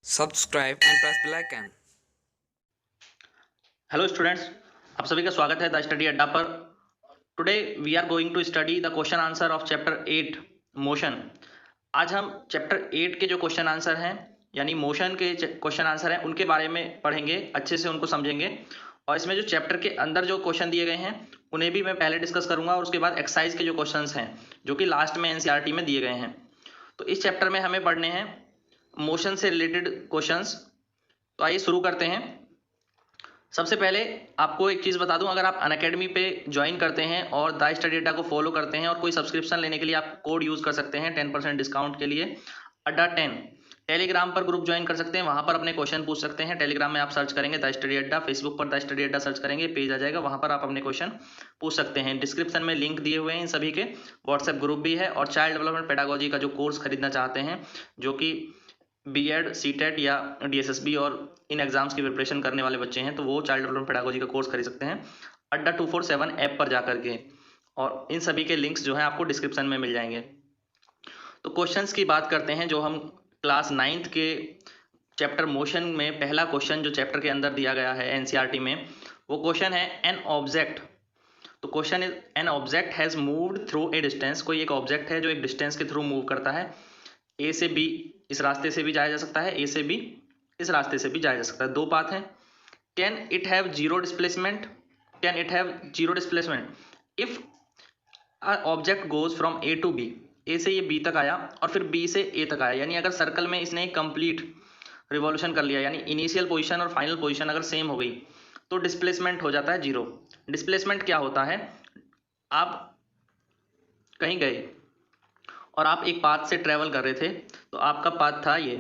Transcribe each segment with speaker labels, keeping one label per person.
Speaker 1: subscribe and press bell icon.
Speaker 2: Hello students, आप सभी का स्वागत है द स्टडी अड्डा पर। Today we are going to study the question answer of chapter 8 motion. आज हम चैप्टर 8 के जो क्वेश्चन आंसर हैं यानी मोशन के क्वेश्चन आंसर हैं उनके बारे में पढ़ेंगे, अच्छे से उनको समझेंगे। और इसमें जो चैप्टर के अंदर जो क्वेश्चन दिए गए हैं उन्हें भी मैं पहले डिस्कस करूंगा और उसके बाद एक्सरसाइज के जो क्वेश्चन हैं जो कि लास्ट में एनसीईआरटी में दिए गए हैं। तो इस चैप्टर में हमें पढ़ने हैं मोशन से रिलेटेड क्वेश्चंस। तो आइए शुरू करते हैं। सबसे पहले आपको एक चीज़ बता दूं, अगर आप अनअकैडमी पे ज्वाइन करते हैं और द स्टडी अड्डा को फॉलो करते हैं और कोई सब्सक्रिप्शन लेने के लिए आप कोड यूज़ कर सकते हैं 10% डिस्काउंट के लिए, अड्डा 10। टेलीग्राम पर ग्रुप ज्वाइन कर सकते हैं, वहां पर अपने क्वेश्चन पूछ सकते हैं। टेलीग्राम में आप सर्च करेंगे द स्टडी अड्डा, फेसबुक पर द स्टडी अड्डा सर्च करेंगे, पेज आ जाएगा, वहां पर आप अपने क्वेश्चन पूछ सकते हैं। डिस्क्रिप्शन में लिंक दिए हुए हैं इन सभी के। व्हाट्सएप ग्रुप भी है। और चाइल्ड डेवलपमेंट पेडागोजी का जो कोर्स खरीदना चाहते हैं, जो कि बीएड, सीटेट या डीएसएसबी और इन एग्जाम्स की प्रिपरेशन करने वाले बच्चे हैं, तो वो चाइल्ड डेवलपमेंट पेडागोजी का कोर्स खरीद सकते हैं अड्डा 247 ऐप पर जाकर के। और इन सभी के लिंक्स जो है आपको डिस्क्रिप्शन में मिल जाएंगे। तो क्वेश्चंस की बात करते हैं। जो हम क्लास 9th के चैप्टर मोशन में पहला क्वेश्चन जो चैप्टर के अंदर दिया गया है एनसीईआरटी में, वो क्वेश्चन है एन ऑब्जेक्ट। तो question is an object has moved through a distance. कोई एक ऑब्जेक्ट है जो एक डिस्टेंस के थ्रू मूव करता है। ए से बी इस रास्ते से भी जाया जा सकता है, ए से बी इस रास्ते से भी जाया जा सकता है। दो पाथ हैं। Can it have zero displacement? Can it have zero displacement if object goes from A to B. A से ये बी तक आया और फिर बी से ए तक आया, यानी अगर सर्कल में इसने कंप्लीट रिवॉल्यूशन कर लिया, यानी इनिशियल पोजीशन और फाइनल पोजीशन अगर सेम हो गई, तो डिस्प्लेसमेंट हो जाता है जीरो। डिस्प्लेसमेंट क्या होता है? आप कहीं गए और आप एक पाथ से ट्रेवल कर रहे थे, तो आपका पाथ था ये,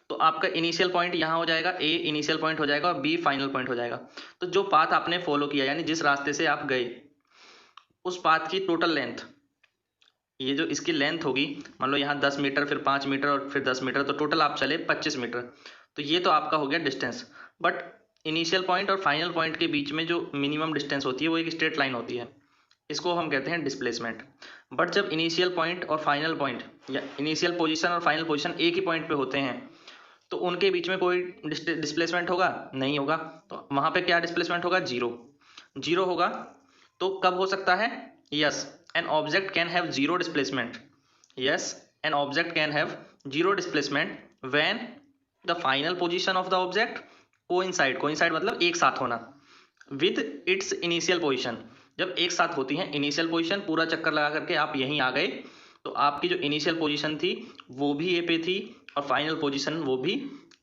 Speaker 2: तो आपका इनिशियल पॉइंट यहाँ हो जाएगा, ए इनिशियल पॉइंट हो जाएगा और बी फाइनल पॉइंट हो जाएगा। तो जो पाथ आपने फॉलो किया यानी जिस रास्ते से आप गए, उस पाथ की टोटल लेंथ, ये जो इसकी लेंथ होगी, मान लो यहाँ 10 मीटर, फिर 5 मीटर और फिर 10 मीटर, तो टोटल आप चले 25 मीटर। तो ये तो आपका हो गया डिस्टेंस। बट इनिशियल पॉइंट और फाइनल पॉइंट के बीच में जो मिनिमम डिस्टेंस होती है वो एक स्ट्रेट लाइन होती है, इसको हम कहते हैं डिस्प्लेसमेंट। बट जब इनिशियल पॉइंट और फाइनल पॉइंट या इनिशियल पोजीशन और फाइनल पोजीशन एक ही पॉइंट पे होते हैं, तो उनके बीच में कोई डिस्प्लेसमेंट होगा? नहीं होगा। तो वहां पे क्या डिस्प्लेसमेंट होगा? जीरो। जीरो होगा। तो कब हो सकता है? Yes, an object can have zero displacement. Yes, an object can have zero displacement when the final position of the object coincide. Coincide मतलब एक साथ होना विद इट्स इनिशियल पोजीशन। जब एक साथ होती हैं, इनिशियल पोजीशन पूरा चक्कर लगा करके आप यहीं आ गए, तो आपकी जो इनिशियल पोजीशन थी वो भी ए पे थी और फाइनल पोजीशन वो भी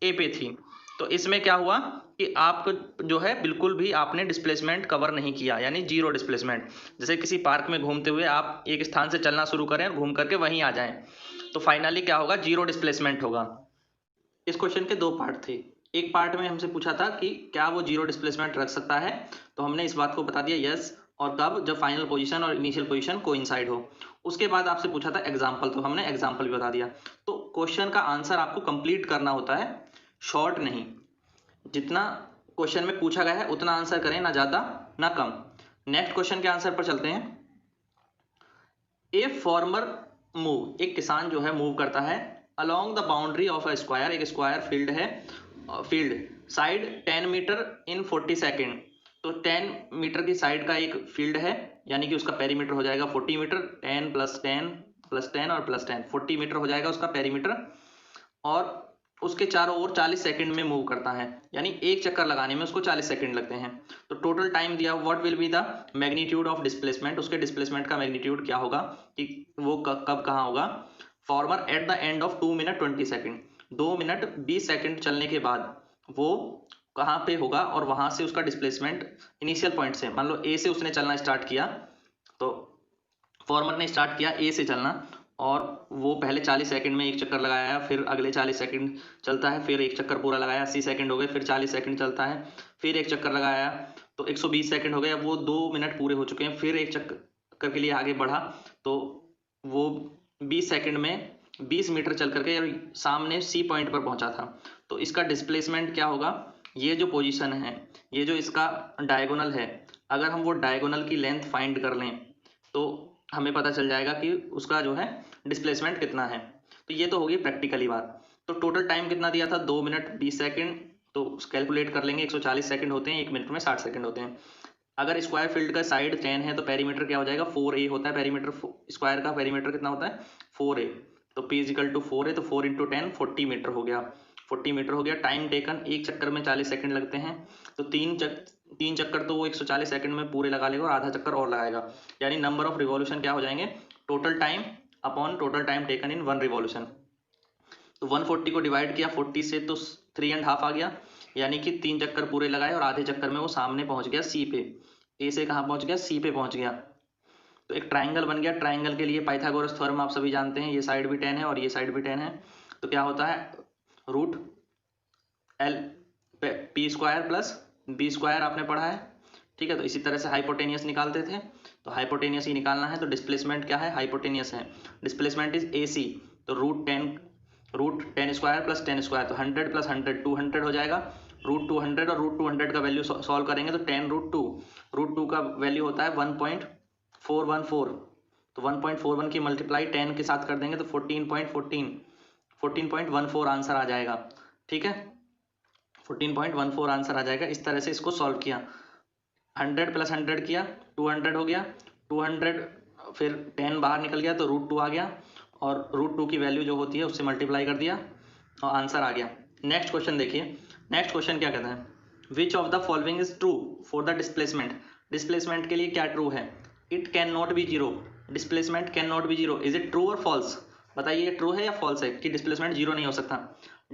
Speaker 2: ए पे थी। तो इसमें क्या हुआ कि आप जो है बिल्कुल भी आपने डिस्प्लेसमेंट कवर नहीं किया, यानी जीरो डिस्प्लेसमेंट। जैसे किसी पार्क में घूमते हुए आप एक स्थान से चलना शुरू करें और घूम करके वहीं आ जाएं, तो फाइनली क्या होगा? जीरो डिस्प्लेसमेंट होगा। इस क्वेश्चन के दो पार्ट थे। एक पार्ट में हमसे पूछा था कि क्या वो जीरो डिस्प्लेसमेंट रख सकता है, तो हमने इस बात को बता दिया यस, और कब? जब फाइनल पोजीशन और इनिशियल पोजीशन कोइंसाइड हो। उसके बाद आपसे पूछा था एग्जाम्पल, तो हमने एग्जाम्पल भी बता दिया। तो क्वेश्चन का आंसर आपको कंप्लीट करना होता है, शॉर्ट नहीं। जितना क्वेश्चन में पूछा गया है उतना आंसर करें, ना ज्यादा ना कम। नेक्स्ट क्वेश्चन के आंसर पर चलते हैं। ए फॉर्मर मूव, एक किसान जो है मूव करता है along the boundary of a square. एक स्क्वायर फील्ड है, फील्ड साइड 10 मीटर इन 40 सेकेंड। तो 10 मीटर की साइड का एक फील्ड है, यानी कि उसका पेरीमीटर हो जाएगा 40 मीटर। 10 प्लस 10 प्लस 10 और प्लस 10, 40 मीटर हो जाएगा उसका पेरीमीटर। और उसके चारों ओर 40 सेकंड में मूव करता है, यानी एक चक्कर लगाने में उसको 40 सेकंड लगते हैं। तो टोटल टाइम दिया, what will be the magnitude of displacement. उसके डिस्प्लेसमेंट का मैग्नीट्यूड क्या होगा कि वो कब कहाँ होगा। Farmer at the end of 2 minute 20 second, 2 minute 20 second चलने के बाद वो कहाँ पे होगा, और वहां से उसका डिस्प्लेसमेंट इनिशियल पॉइंट से, मान लो ए से उसने चलना स्टार्ट किया, तो फॉर्मर ने स्टार्ट किया ए से चलना और वो पहले 40 सेकंड में एक चक्कर लगाया, फिर अगले 40 सेकंड चलता है, फिर एक चक्कर पूरा लगाया, 80 सेकंड हो गए, फिर 40 सेकंड चलता है, फिर एक चक्कर लगाया, तो 120 सेकंड हो गया। वो 2 मिनट पूरे हो चुके हैं, फिर एक चक्कर के लिए आगे बढ़ा, तो वो 20 सेकंड में 20 मीटर चल करके सामने सी पॉइंट पर पहुंचा था। तो इसका डिस्प्लेसमेंट क्या होगा? ये जो पोजीशन है, ये जो इसका डायगोनल है, अगर हम वो डायगोनल की लेंथ फाइंड कर लें तो हमें पता चल जाएगा कि उसका जो है डिस्प्लेसमेंट कितना है। तो ये तो होगी प्रैक्टिकली बात। तो टोटल टाइम कितना दिया था 2 मिनट 20 सेकंड, तो कैलकुलेट कर लेंगे 140 सेकंड होते हैं, 1 मिनट में 60 सेकंड होते हैं। अगर स्क्वायर फील्ड का साइड 10 है तो पेरीमीटर क्या हो जाएगा 4a होता है, पेरीमीटर स्क्वायर का पेरीमीटर कितना होता है 4a, तो p इजिकल टू 4a, तो 4 इंटू 10 40 मीटर हो गया, 40 मीटर हो गया। टाइम टेकन एक चक्कर में 40 सेकंड लगते हैं, तो तीन चक्कर तो वो 140 सेकंड में पूरे लगा लेगा और आधा चक्कर और लगाएगा, यानी नंबर ऑफ रिवॉल्यूशन क्या हो जाएंगे total time upon total time taken in 1 revolution. तो 140 को डिवाइड किया 40 से तो 3.5 आ गया, यानी कि 3 चक्कर पूरे लगाए और आधे चक्कर में वो सामने पहुंच गया सी पे। ए से कहाँ पहुंच गया सी पे पहुंच गया, तो एक ट्राइंगल बन गया। ट्राइंगल के लिए पाइथागोरस थ्योरम आप सभी जानते हैं, ये साइड भी 10 है और ये साइड भी 10 है, तो क्या होता है root L P square plus B square आपने पढ़ा है, ठीक है। तो इसी तरह से हाइपोटेनियस निकालते थे, तो हाइपोटेनियस ही निकालना है, तो डिस्प्लेसमेंट क्या है हाइपोटेनियस है, डिस्प्लेसमेंट इज ए सी, तो root ten square plus 10 square, तो 100 प्लस 100 200 हो जाएगा, रूट 200 और रूट 200 का वैल्यू सॉल्व करेंगे तो 10 रूट टू का वैल्यू होता है 1.414, तो 1.41 की मल्टीप्लाई 10 के साथ कर देंगे तो 14.14 आंसर आ जाएगा, ठीक है 14.14 आंसर आ जाएगा। इस तरह से इसको सॉल्व किया, 100 प्लस 100 किया 200 हो गया, 200 फिर 10 बाहर निकल गया तो रूट 2 आ गया, और रूट 2 की वैल्यू जो होती है उससे मल्टीप्लाई कर दिया और आंसर आ गया। नेक्स्ट क्वेश्चन देखिए, नेक्स्ट क्वेश्चन क्या कहता है, which of the following is true for the displacement, displacement के लिए क्या ट्रू है, it can not be zero, displacement can not be zero, is it true और फॉल्स, बताइए ट्रू है या फॉल्स है कि डिस्प्लेसमेंट जीरो नहीं हो सकता।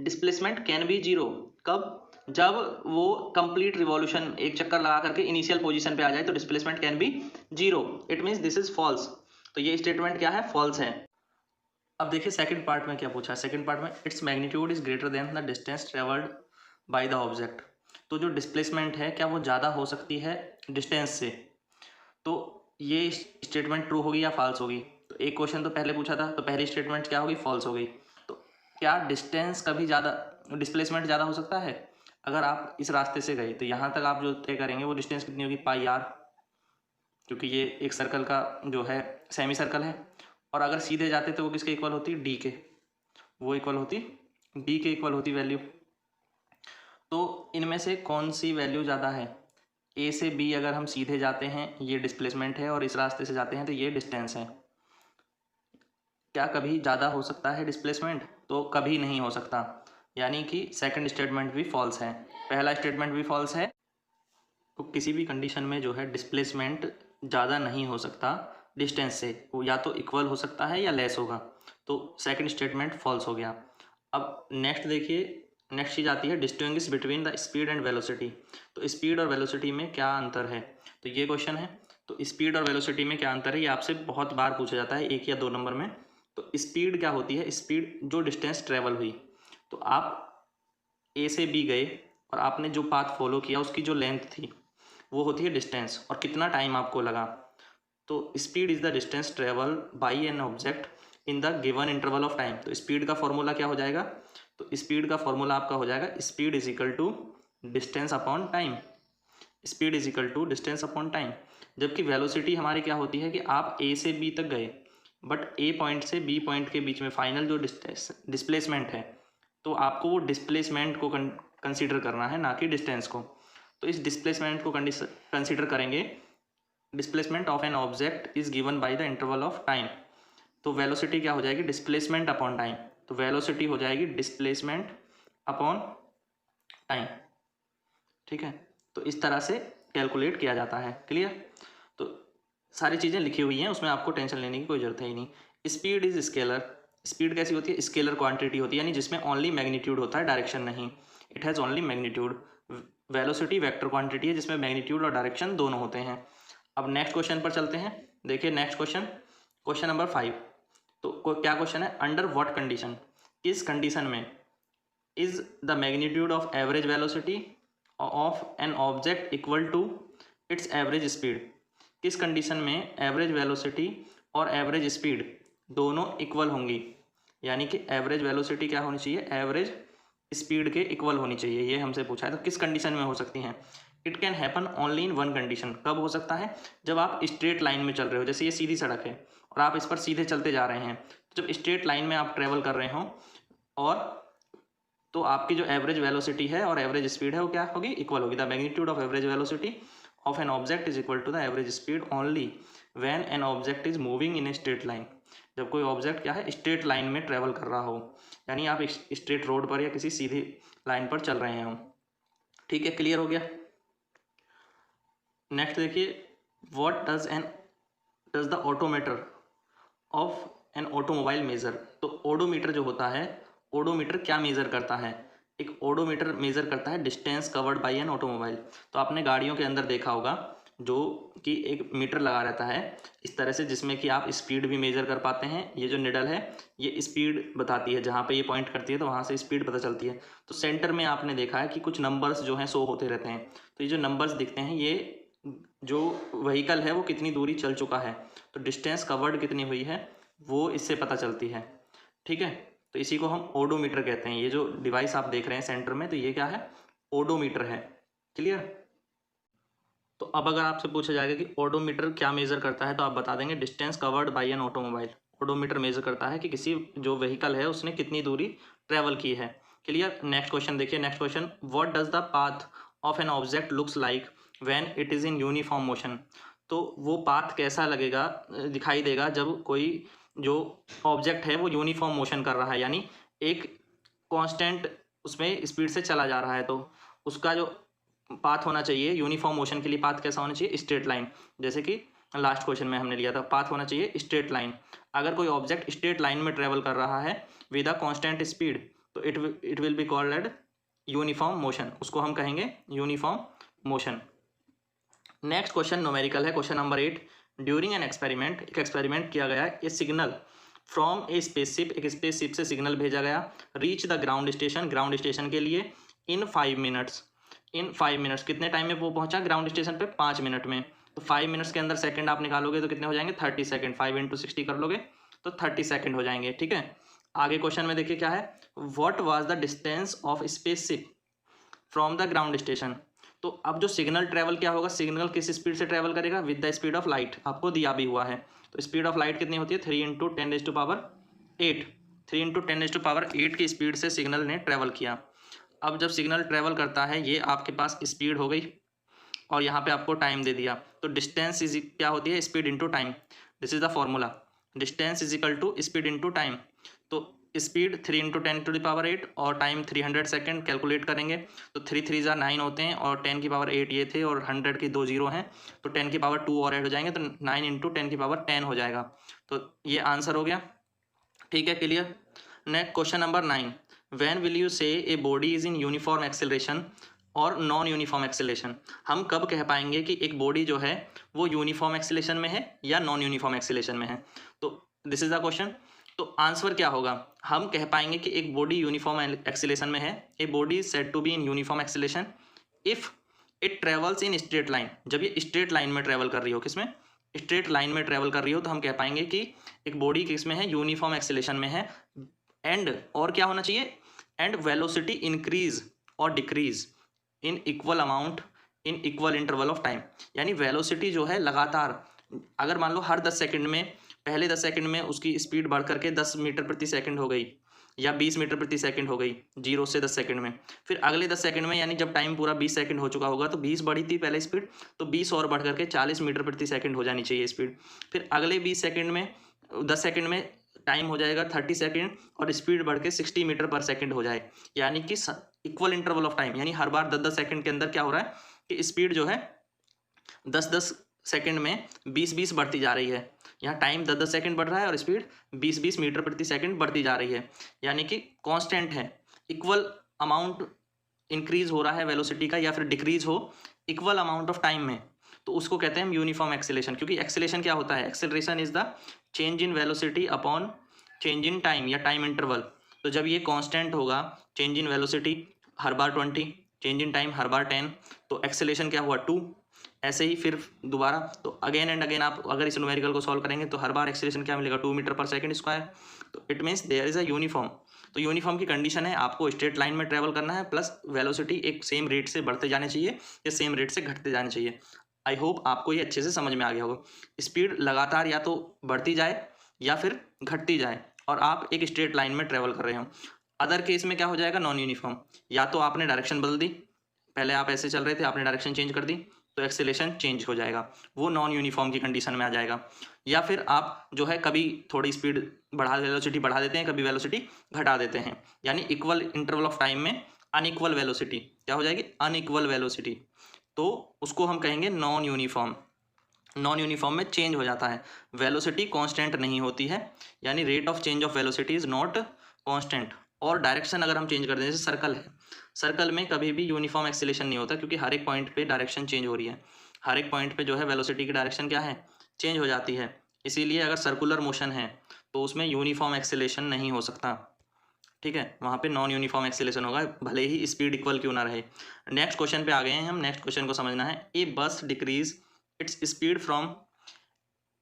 Speaker 2: डिस्प्लेसमेंट कैन बी जीरो कब, जब वो कंप्लीट रिवॉल्यूशन एक चक्कर लगा करके इनिशियल पोजीशन पे आ जाए तो displacement can be zero, it means this is false, तो ये स्टेटमेंट क्या है फॉल्स है। अब देखिए सेकंड पार्ट में क्या पूछा है, सेकंड पार्ट में its magnitude is greater than the distance travelled by the object, तो जो डिस्प्लेसमेंट है क्या वो ज़्यादा हो सकती है डिस्टेंस से, तो ये स्टेटमेंट ट्रू होगी या फॉल्स होगी। तो एक क्वेश्चन तो पहले पूछा था, तो पहली स्टेटमेंट क्या होगी फॉल्स हो गई। तो क्या डिस्टेंस कभी ज़्यादा डिस्प्लेसमेंट ज़्यादा हो सकता है, अगर आप इस रास्ते से गए तो यहाँ तक आप जो तय करेंगे वो डिस्टेंस कितनी होगी पाई आर, क्योंकि ये एक सर्कल का जो है सेमी सर्कल है, और अगर सीधे जाते तो वो किसके इक्वल होती डी के, वो इक्वल होती डी के इक्वल होती वैल्यू। तो इनमें से कौन सी वैल्यू ज़्यादा है, ए से बी अगर हम सीधे जाते हैं ये डिस्प्लेसमेंट है और इस रास्ते से जाते हैं तो ये डिस्टेंस है, क्या कभी ज़्यादा हो सकता है डिस्प्लेसमेंट, तो कभी नहीं हो सकता, यानी कि सेकंड स्टेटमेंट भी फॉल्स है, पहला स्टेटमेंट भी फॉल्स है। तो किसी भी कंडीशन में जो है डिस्प्लेसमेंट ज़्यादा नहीं हो सकता डिस्टेंस से, वो या तो इक्वल हो सकता है या लेस होगा, तो सेकंड स्टेटमेंट फॉल्स हो गया। अब नेक्स्ट देखिए, नेक्स्ट चीज़ आती है distinguish between the speed and velocity, तो स्पीड और वेलोसिटी में क्या अंतर है, तो ये क्वेश्चन है। तो स्पीड और वेलोसिटी में क्या अंतर है, ये आपसे बहुत बार पूछा जाता है 1 या 2 नंबर में। तो स्पीड क्या होती है, स्पीड जो डिस्टेंस ट्रेवल हुई, तो आप ए से बी गए और आपने जो पाथ फॉलो किया उसकी जो लेंथ थी वो होती है डिस्टेंस, और कितना टाइम आपको लगा, तो speed is the distance travel by an object in the given interval of time. तो स्पीड का फॉर्मूला क्या हो जाएगा, तो स्पीड का फॉर्मूला आपका हो जाएगा speed is equal to distance upon time, speed is equal to distance upon time. जबकि वेलोसिटी हमारी क्या होती है कि आप ए से बी तक गए, बट ए पॉइंट से बी पॉइंट के बीच में फाइनल जो डिस्प्लेसमेंट है, तो आपको वो डिस्प्लेसमेंट को कंसीडर करना है, ना कि डिस्टेंस को। तो इस डिस्प्लेसमेंट को कंसीडर करेंगे, displacement of an object is given by the interval of time, तो वेलोसिटी क्या हो जाएगी डिस्प्लेसमेंट अपॉन टाइम, तो वेलोसिटी हो जाएगी डिस्प्लेसमेंट अपॉन टाइम, ठीक है। तो इस तरह से कैलकुलेट किया जाता है, क्लियर। तो सारी चीज़ें लिखी हुई हैं, उसमें आपको टेंशन लेने की कोई ज़रूरत है ही नहीं। स्पीड इज स्केलर, स्पीड कैसी होती है, स्केलर क्वांटिटी होती है, यानी जिसमें ओनली मैग्नीट्यूड होता है, डायरेक्शन नहीं, it has only magnitude. Velocity vector quantity है जिसमें मैग्नीट्यूड और डायरेक्शन दोनों होते हैं। अब नेक्स्ट क्वेश्चन पर चलते हैं, देखिए नेक्स्ट क्वेश्चन, क्वेश्चन नंबर 5। तो क्या क्वेश्चन है, अंडर व्हाट कंडीशन, किस कंडीशन में is the magnitude of average velocity of an object equal to its average speed, किस कंडीशन में एवरेज वेलोसिटी और एवरेज स्पीड दोनों इक्वल होंगी, यानी कि एवरेज वेलोसिटी क्या होनी चाहिए, एवरेज स्पीड के इक्वल होनी चाहिए, ये हमसे पूछा है। तो किस कंडीशन में हो सकती हैं, it can happen only in one condition, कब हो सकता है, जब आप स्ट्रेट लाइन में चल रहे हो, जैसे ये सीधी सड़क है और आप इस पर सीधे चलते जा रहे हैं, तो जब स्ट्रेट लाइन में आप ट्रेवल कर रहे हो और तो आपकी जो एवरेज वेलोसिटी है और एवरेज स्पीड है वो क्या होगी, इक्वल होगी। The magnitude of average velocity of an object is equal to the average speed only when an object is moving in a straight line. जब कोई ऑब्जेक्ट क्या है, स्ट्रेट लाइन में ट्रेवल कर रहा हो, यानी आप स्ट्रेट रोड पर या किसी सीधी लाइन पर चल रहे हो। ठीक है, क्लियर हो गया। नेक्स्ट देखिए, what does the odometer of an automobile measure. तो ओडोमीटर जो होता है, ओडोमीटर क्या मेजर करता है, एक ओडोमीटर मेजर करता है distance covered by an automobile. तो आपने गाड़ियों के अंदर देखा होगा जो कि एक मीटर लगा रहता है इस तरह से, जिसमें कि आप स्पीड भी मेजर कर पाते हैं। ये जो निडल है ये स्पीड बताती है, जहाँ पे ये पॉइंट करती है तो वहाँ से स्पीड पता चलती है। तो सेंटर में आपने देखा है कि कुछ नंबर्स जो हैं शो होते रहते हैं। तो ये जो नंबर्स दिखते हैं, ये जो व्हीकल है वो कितनी दूरी चल चुका है, तो डिस्टेंस कवर्ड कितनी हुई है वो इससे पता चलती है। ठीक है, तो इसी को हम ओडोमीटर कहते हैं। ये जो डिवाइस आप देख रहे हैं सेंटर में, तो ये क्या है, ओडोमीटर है। क्लियर। तो अब अगर आपसे पूछा जाएगा कि ओडोमीटर क्या मेजर करता है, तो आप बता देंगे distance covered by an automobile. Odometer measure करता है कि किसी जो व्हीकल है उसने कितनी दूरी ट्रेवल की है। क्लियर। नेक्स्ट क्वेश्चन देखिए, next question, what does the path of an object looks like when it is in uniform motion. तो वो पाथ कैसा लगेगा, दिखाई देगा जब कोई जो ऑब्जेक्ट है वो यूनिफॉर्म मोशन कर रहा है, यानी एक कांस्टेंट उसमें स्पीड से चला जा रहा है। तो उसका जो पाथ होना चाहिए यूनिफॉर्म मोशन के लिए, पाथ कैसा होना चाहिए, स्ट्रेट लाइन। जैसे कि लास्ट क्वेश्चन में हमने लिया था, पाथ होना चाहिए स्ट्रेट लाइन। अगर कोई ऑब्जेक्ट स्ट्रेट लाइन में ट्रेवल कर रहा है विद अ कांस्टेंट स्पीड, तो it will be called uniform motion, उसको हम कहेंगे uniform motion. Next question numerical है, question number 8। During an experiment, एक एक्सपेरिमेंट किया गया, a signal from a spaceship, एक स्पेसशिप से सिग्नल भेजा गया, reach the ground station, ground station के लिए इन 5 मिनट्स। इन 5 मिनट्स, कितने टाइम में वो पहुंचा ग्राउंड स्टेशन पे, 5 मिनट में। तो 5 मिनट्स के अंदर सेकंड आप निकालोगे तो कितने हो जाएंगे, 30 सेकंड। 5 × 60 कर लोगे तो 30 सेकंड हो जाएंगे। ठीक है, आगे क्वेश्चन में देखिए क्या है, what was the distance of spaceship from the ground station. तो अब जो सिग्नल ट्रेवल क्या होगा, सिग्नल किस स्पीड से ट्रेवल करेगा, with the speed of light, आपको दिया भी हुआ है। तो स्पीड ऑफ लाइट कितनी होती है, 3 × 10⁸। 3 × 10⁸ की स्पीड से सिग्नल ने ट्रेवल किया। अब जब सिग्नल ट्रेवल करता है, ये आपके पास स्पीड हो गई और यहाँ पे आपको टाइम दे दिया। तो डिस्टेंस इज क्या होती है, speed into time. This is the formula, distance is equal to speed into time. तो स्पीड 3 × 10⁸ और टाइम 300 सेकेंड कैलकुलेट करेंगे तो 3 3 × 9 होते हैं और 10⁸ ये थे और 100 की 2 जीरो हैं, तो 10⁻2 और ऐड हो जाएंगे तो 9 × 10⁻10 हो जाएगा। तो ये आंसर हो गया। ठीक है, clear. Next question number 9, when will you say a body is in uniform acceleration और नॉन यूनिफॉर्म एक्सेलरेशन। हम कब कह पाएंगे कि एक बॉडी जो है वो यूनिफॉर्म एक्सेलरेशन में है या नॉन यूनिफॉर्म एक्सेलरेशन में है। तो दिस इज द क्वेश्चन। तो आंसर क्या होगा, हम कह पाएंगे कि एक बॉडी यूनिफॉर्म एक्सेलरेशन में है। A body is said to be in uniform acceleration if it travels in straight line. जब ये स्ट्रेट लाइन में ट्रेवल कर रही हो, किसमें, स्ट्रेट लाइन में ट्रेवल कर रही हो, तो हम कह पाएंगे कि एक बॉडी किसमें है, यूनिफॉर्म एक्सेलरेशन में है। एंड और क्या होना चाहिए, एंड वेलोसिटी इंक्रीज और decrease in equal amount in equal interval of time. यानी वेलोसिटी जो है लगातार, अगर मान लो हर 10 सेकंड में, पहले 10 सेकंड में उसकी स्पीड बढ़ करके 10 मीटर प्रति सेकंड हो गई या 20 मीटर प्रति सेकंड हो गई 0 से 10 सेकंड में, फिर अगले 10 सेकंड में, यानी जब टाइम पूरा 20 सेकंड हो चुका होगा तो 20 बढ़ी थी पहले स्पीड, तो 20 और बढ़ करके 40 मीटर प्रति सेकंड हो जानी चाहिए स्पीड। फिर अगले 20 सेकंड में, 10 सेकंड में टाइम हो जाएगा 30 सेकंड और स्पीड बढ़ के 60 मीटर पर सेकंड हो जाए, यानी कि इक्वल इंटरवल ऑफ टाइम। यानी हर बार 10-10 सेकंड के अंदर क्या हो रहा है कि स्पीड जो है 10-10 सेकंड में 20-20 बढ़ती जा रही है। यहाँ टाइम 10-10 सेकंड बढ़ रहा है और स्पीड 20-20 मीटर प्रति सेकंड बढ़ती जा रही है, यानी कि कांस्टेंट है। इक्वल अमाउंट इंक्रीज हो रहा है वेलोसिटी का या फिर डिक्रीज हो इक्वल अमाउंट ऑफ टाइम में, तो उसको कहते हैं हम यूनिफॉर्म एक्सेलरेशन। क्योंकि एक्सेलरेशन क्या होता है, acceleration is the change in velocity upon change in time या टाइम इंटरवल। तो जब ये कांस्टेंट होगा, चेंज इन वेलोसिटी हर बार 20, चेंज इन टाइम हर बार 10, तो एक्सेलरेशन क्या हुआ 2। ऐसे ही फिर दोबारा, तो अगेन एंड अगेन आप अगर इस न्यूमेरिकल को सॉल्व करेंगे तो हर बार एक्सेलरेशन क्या मिलेगा, 2 मीटर पर सेकंड स्क्वायर। तो it means there is a uniform. तो यूनिफॉर्म की कंडीशन है आपको स्ट्रेट लाइन में ट्रेवल करना है, प्लस वेलोसिटी एक सेम रेट से बढ़ते जाने चाहिए या सेम रेट से घटते जाने चाहिए। आई होप आपको ये अच्छे से समझ में आ गया होगा। स्पीड लगातार या तो बढ़ती जाए या फिर घटती जाए और आप एक स्ट्रेट लाइन में ट्रेवल कर रहे हो। अदर केस में क्या हो जाएगा, नॉन यूनिफॉर्म। या तो आपने डायरेक्शन बदल दी, पहले आप ऐसे चल रहे थे, आपने डायरेक्शन चेंज कर दी तो एक्सेलेरेशन चेंज हो जाएगा, वो नॉन यूनिफॉर्म की कंडीशन में आ जाएगा। या फिर आप जो है कभी थोड़ी स्पीड वेलोसिटी बढ़ा देते हैं, कभी वेलोसिटी घटा देते हैं, यानी इक्वल इंटरवल ऑफ टाइम में अनइक्वल वेलोसिटी क्या हो जाएगी, अनइक्वल वेलोसिटी, तो उसको हम कहेंगे नॉन यूनिफॉर्म। नॉन यूनिफॉर्म में चेंज हो जाता है, वेलोसिटी कांस्टेंट नहीं होती है, यानी rate of change of velocity is not constant. और डायरेक्शन अगर हम चेंज कर दें, जैसे सर्कल है, सर्कल में कभी भी यूनिफॉर्म एक्सेलेरेशन नहीं होता, क्योंकि हर एक पॉइंट पे डायरेक्शन चेंज हो रही है, हर एक पॉइंट पे जो है वेलोसिटी की डायरेक्शन क्या है, चेंज हो जाती है। इसीलिए अगर सर्कुलर मोशन है तो उसमें यूनिफॉर्म एक्सेलेरेशन नहीं हो सकता, ठीक है, वहाँ पे नॉन यूनिफॉर्म एक्सेलेरेशन होगा, भले ही स्पीड इक्वल क्यों ना रहे। नेक्स्ट क्वेश्चन पे आ गए हैं हम, नेक्स्ट क्वेश्चन को समझना है। A bus decrease its speed from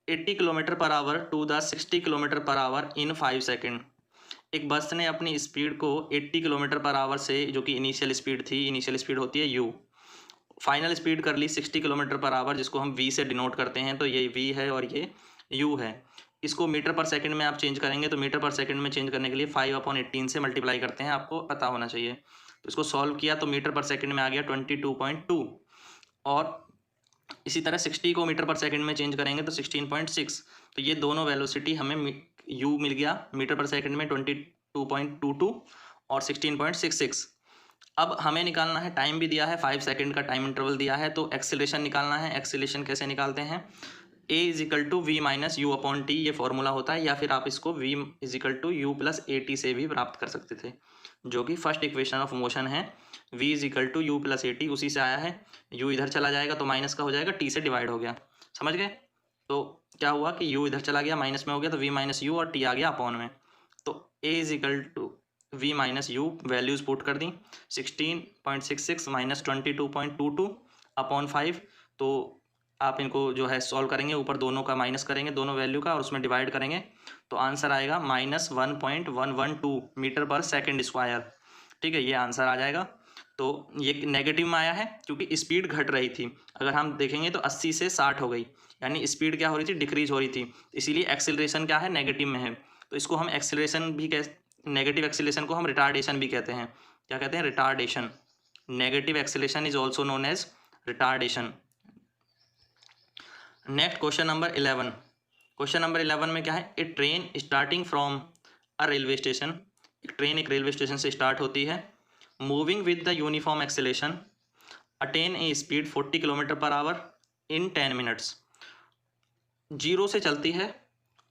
Speaker 2: 80 kilometre per hour to the 60 kilometre per hour in 5 second. एक बस ने अपनी स्पीड को 80 किलोमीटर पर आवर से, जो कि इनिशियल स्पीड थी, इनिशियल स्पीड होती है यू, फाइनल स्पीड कर ली 60 किलोमीटर पर आवर, जिसको हम वी से डिनोट करते हैं, तो ये वी है और ये यू है। इसको मीटर पर सेकंड में आप चेंज करेंगे, तो मीटर पर सेकंड में चेंज करने के लिए 5/18 से मल्टीप्लाई करते हैं, आपको पता होना चाहिए। तो इसको सॉल्व किया तो मीटर पर सेकंड में आ गया 22.2, और इसी तरह 60 को मीटर पर सेकंड में चेंज करेंगे तो 16.6। तो ये दोनों वेलोसिटी हमें यू मिल गया मीटर पर सेकंड में 22.22 और 16.66। अब हमें निकालना है, टाइम भी दिया है, 5 सेकंड का टाइम इंटरवल दिया है, तो एक्सेलेरेशन निकालना है। एक्सेलेरेशन कैसे निकालते हैं, a is equal to V minus U upon T, ये फॉर्मूला होता है, या फिर आप इसको v is equal to you plus A T से भी प्राप्त कर सकते थे, जो कि फर्स्ट इक्वेशन ऑफ मोशन है। v is equal to you plus A T उसी से आया है, u इधर चला जाएगा तो माइनस का हो जाएगा, t से डिवाइड हो गया, समझ गए। तो क्या हुआ कि u इधर चला गया, माइनस में हो गया, तो v माइनस यू और t आ गया अपॉन में। तो a is equal to v minus U values put कर दी, 16.66 माइनस 22.22 अपॉन 5। तो आप इनको जो है सॉल्व करेंगे, ऊपर दोनों का माइनस करेंगे, दोनों वैल्यू का, और उसमें डिवाइड करेंगे, तो आंसर आएगा -1.112 मीटर पर सेकंड स्क्वायर, ठीक है, ये आंसर आ जाएगा। तो ये नेगेटिव में आया है क्योंकि स्पीड घट रही थी, अगर हम देखेंगे तो 80 से 60 हो गई, यानी स्पीड क्या हो रही थी, डिक्रीज हो रही थी, इसीलिए एक्सेलरेशन क्या है, नेगेटिव में है। तो इसको हम एक्सेलरेशन भी नेगेटिव एक्सेलरेशन को हम रिटार्डेशन भी कहते हैं, क्या कहते हैं, retardation. Negative acceleration is also known as retardation. Next question number 11। Question number 11 में क्या है, a train starting from a railway station, एक ट्रेन एक रेलवे स्टेशन से स्टार्ट होती है, moving with the uniform acceleration, attain a speed 40 kilometre per hour in 10 minutes. Zero से चलती है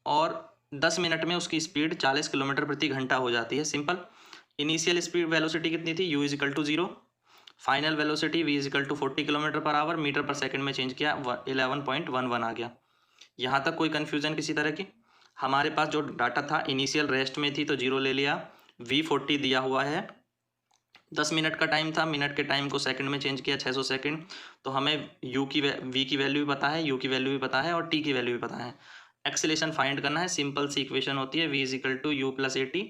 Speaker 2: और 10 मिनट में उसकी स्पीड 40 किलोमीटर प्रति घंटा हो जाती है, सिंपल। इनिशियल स्पीड वेलोसिटी कितनी थी, u is equal to 0, final velocity v is equal to 40 kilometre per hour, metre per second में चेंज किया 11.11 आ गया। यहाँ तक कोई कन्फ्यूजन किसी तरह की, हमारे पास जो डाटा था इनिशियल रेस्ट में थी तो 0 ले लिया, v40 दिया हुआ है, 10 मिनट का टाइम था, मिनट के टाइम को सेकंड में चेंज किया 600 सेकंड, तो हमें v की वैल्यू भी पता है, u की वैल्यू भी पता है और t की वैल्यू भी पता है। एक्सेलेरेशन फाइंड करना है, सिंपल सी इक्वेशन होती है, v is equal to you plus A T,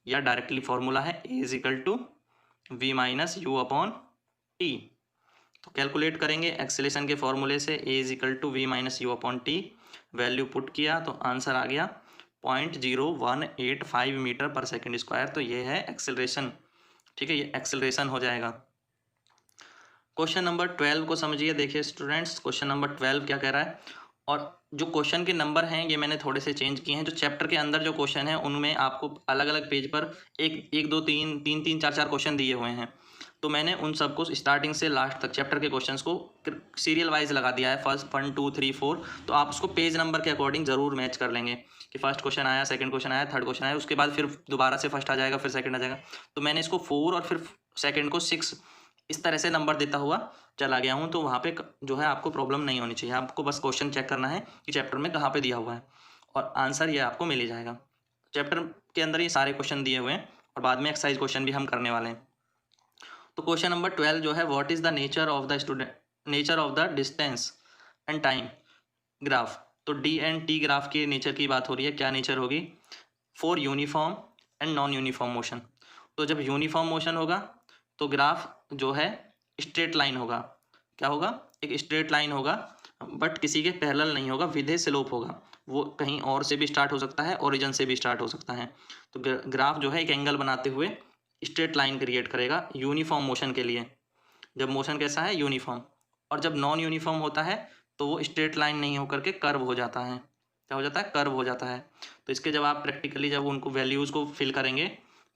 Speaker 2: या डायरेक्टली फॉर्मूला है a is equal to v minus U upon T. तो कैलकुलेट करेंगे एक्सेलेरेशन के फॉर्मूले से, a is equal to V minus U upon T, value put किया तो आंसर आ गया 0.0185 मीटर पर सेकंड स्क्वायर। तो ये है एक्सेलरेशन, ठीक है, ये एक्सेलरेशन हो जाएगा। क्वेश्चन नंबर 12 को समझिए, देखिए स्टूडेंट्स, क्वेश्चन नंबर 12 क्या कह रहा है, और जो क्वेश्चन के नंबर हैं ये मैंने थोड़े से चेंज किए हैं। जो चैप्टर के अंदर जो क्वेश्चन है उनमें आपको अलग अलग पेज पर एक दो तीन तीन तीन चार चार क्वेश्चन दिए हुए हैं, तो मैंने उन सबको स्टार्टिंग से लास्ट तक चैप्टर के क्वेश्चंस को सीरियल वाइज लगा दिया है, फर्स्ट 1 2 3 4। तो आप उसको पेज नंबर के अकॉर्डिंग ज़रूर मैच कर लेंगे कि फर्स्ट क्वेश्चन आया, सेकंड क्वेश्चन आया, थर्ड क्वेश्चन आया, उसके बाद फिर दोबारा से फर्स्ट आ जाएगा, फिर सेकंड आ जाएगा। तो मैंने इसको 4 और फिर सेकंड को 6 इस तरह से नंबर देता हुआ चला गया हूँ, तो वहाँ पे जो है आपको प्रॉब्लम नहीं होनी चाहिए। आपको बस क्वेश्चन चेक करना है कि चैप्टर में कहाँ पे दिया हुआ है, और आंसर ये आपको मिल ही जाएगा। चैप्टर के अंदर ये सारे क्वेश्चन दिए हुए हैं और बाद में एक्सरसाइज क्वेश्चन भी हम करने वाले हैं। तो क्वेश्चन नंबर 12 जो है, what is the nature of the distance and time graph. तो डी एंड टी ग्राफ के नेचर की बात हो रही है, क्या नेचर होगी, for uniform and non uniform motion. तो जब यूनिफॉर्म मोशन होगा तो ग्राफ जो है स्ट्रेट लाइन होगा, क्या होगा, एक स्ट्रेट लाइन होगा, बट किसी के पैरेलल नहीं होगा, विद ए स्लोप होगा। वो कहीं और से भी स्टार्ट हो सकता है, ओरिजिन से भी स्टार्ट हो सकता है। तो ग्राफ जो है एक एंगल बनाते हुए स्ट्रेट लाइन क्रिएट करेगा यूनिफॉर्म मोशन के लिए, जब मोशन कैसा है यूनिफॉर्म। और जब नॉन यूनिफॉर्म होता है तो वो स्ट्रेट लाइन नहीं होकर के कर्व हो जाता है। क्या हो जाता है? कर्व हो जाता है। तो इसके जब आप प्रैक्टिकली जब उनको वैल्यूज़ को फिल करेंगे